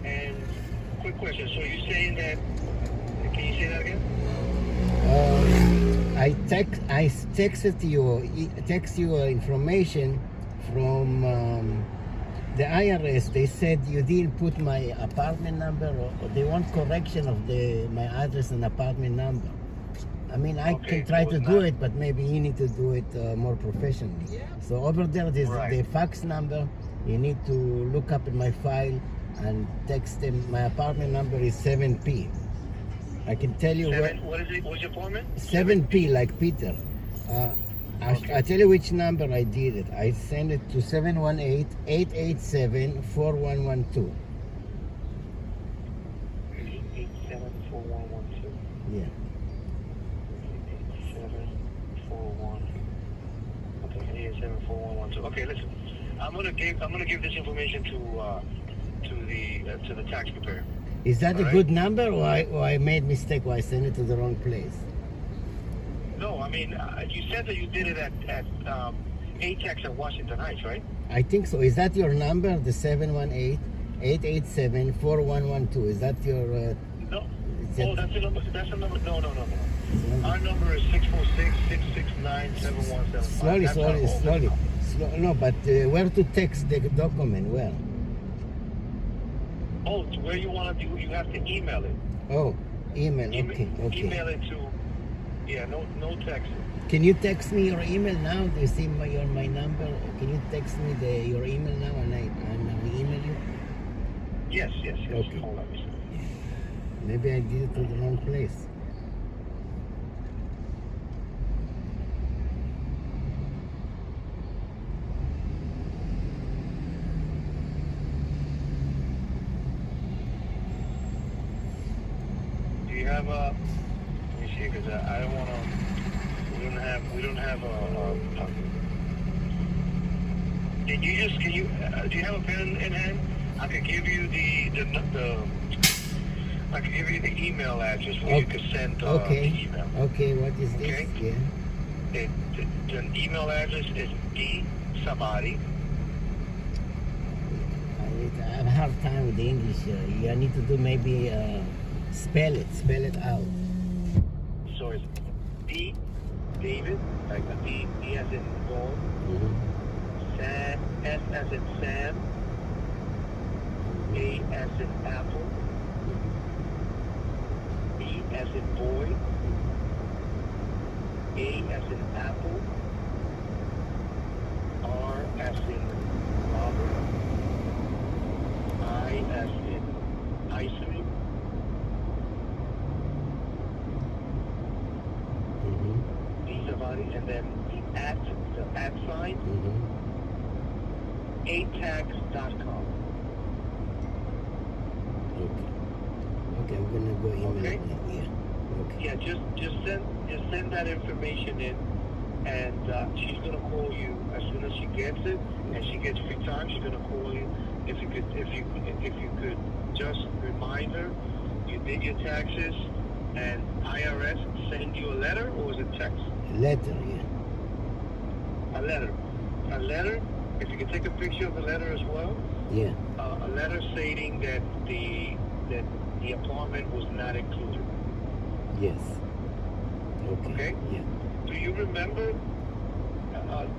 And quick question. So you're saying that? Can you say that again? I texted you information from the IRS. They said you didn't put my apartment number, or they want correction of my address and apartment number. I mean, I can try to do it, but maybe you need to do it more professionally. So over there, there's the fax number. You need to look up in my file and text them. My apartment number is 7P. I can tell you what is it? What's your apartment? 7P, like Peter. I tell you which number I did it. I sent it to 718-887-4112. 887-4112. Yeah. 887-41. Okay, 887-4112. Okay, listen. I'm gonna give this information to the tax preparer. Is that a good number, or I made mistake, or I sent it to the wrong place? No, I mean, you said that you did it at ATAX at Washington Heights, right? I think so. Is that your number, the 718-887-4112? Is that your... No. Oh, that's the number. That's the number. No. Our number is 646-669-7175. Slowly. No, but where to text the document? Where? Oh, to where you want to do, you have to email it. Oh, email. Okay. Email it to, no text. Can you text me your email now? Do you see my number? Can you text me your email now, and I will email you? Yes. Okay. Hold on. Maybe I did it to the wrong place. Do you have let me see, because I don't want to, we don't have do you have a pen in hand? I could give you I can give you the email address where you can send the email. Okay, what is this? Yeah. The email address is dsabadi. I have a hard time with the English. I need to do maybe spell it out. So it's D, David, like a D as in gold, Sam, S as in Sam, A as in Apple, B as in boy, A as in apple, R as in Robert, I as in ice cream, and then the at sign, atax.com. Okay, I'm gonna go email. Okay. Yeah. Okay. Yeah, just send that information in, and she's gonna call you as soon as she gets it, and she gets free time. She's gonna call you. If you could just remind her you did your taxes, and IRS send you a letter, or is it text? Letter, yeah. A letter. If you could take a picture of the letter as well. Yeah. A letter stating that the apartment was not included. Yes. Okay. Okay. Yeah. Do you remember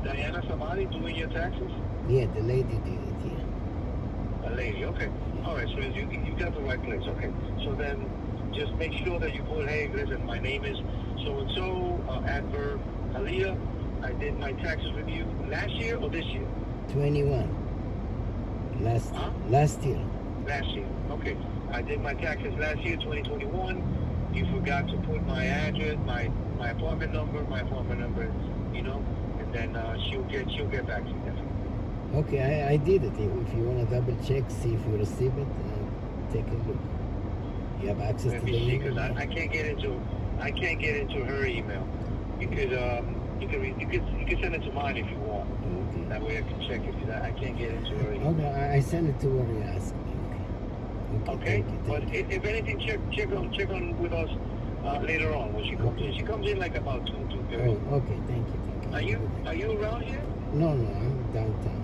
Diana Savali doing your taxes? Yeah, the lady did it. Yeah. A lady. Okay. All right. So you got the right place. Okay. So then just make sure that you put, hey, listen, my name is so and so, adverb Aliyah. I did my taxes with you last year or this year? 21. Last year. Last year. Okay. I did my taxes last year, 2021. You forgot to put my address, my apartment number, you know, and then she'll get back to you. Okay, I did it. If you want to double check, see if you receive it, take a look. You have access to the email? Because I can't get into her email. You could send it to mine if you want. Okay. That way I can check it. I can't get into her email. Okay, I send it to where you asked me. Okay. But if anything, check on with us later on when she comes in. She comes in like about 2:30. Oh, okay. Thank you. Are you around here? No, I'm downtown.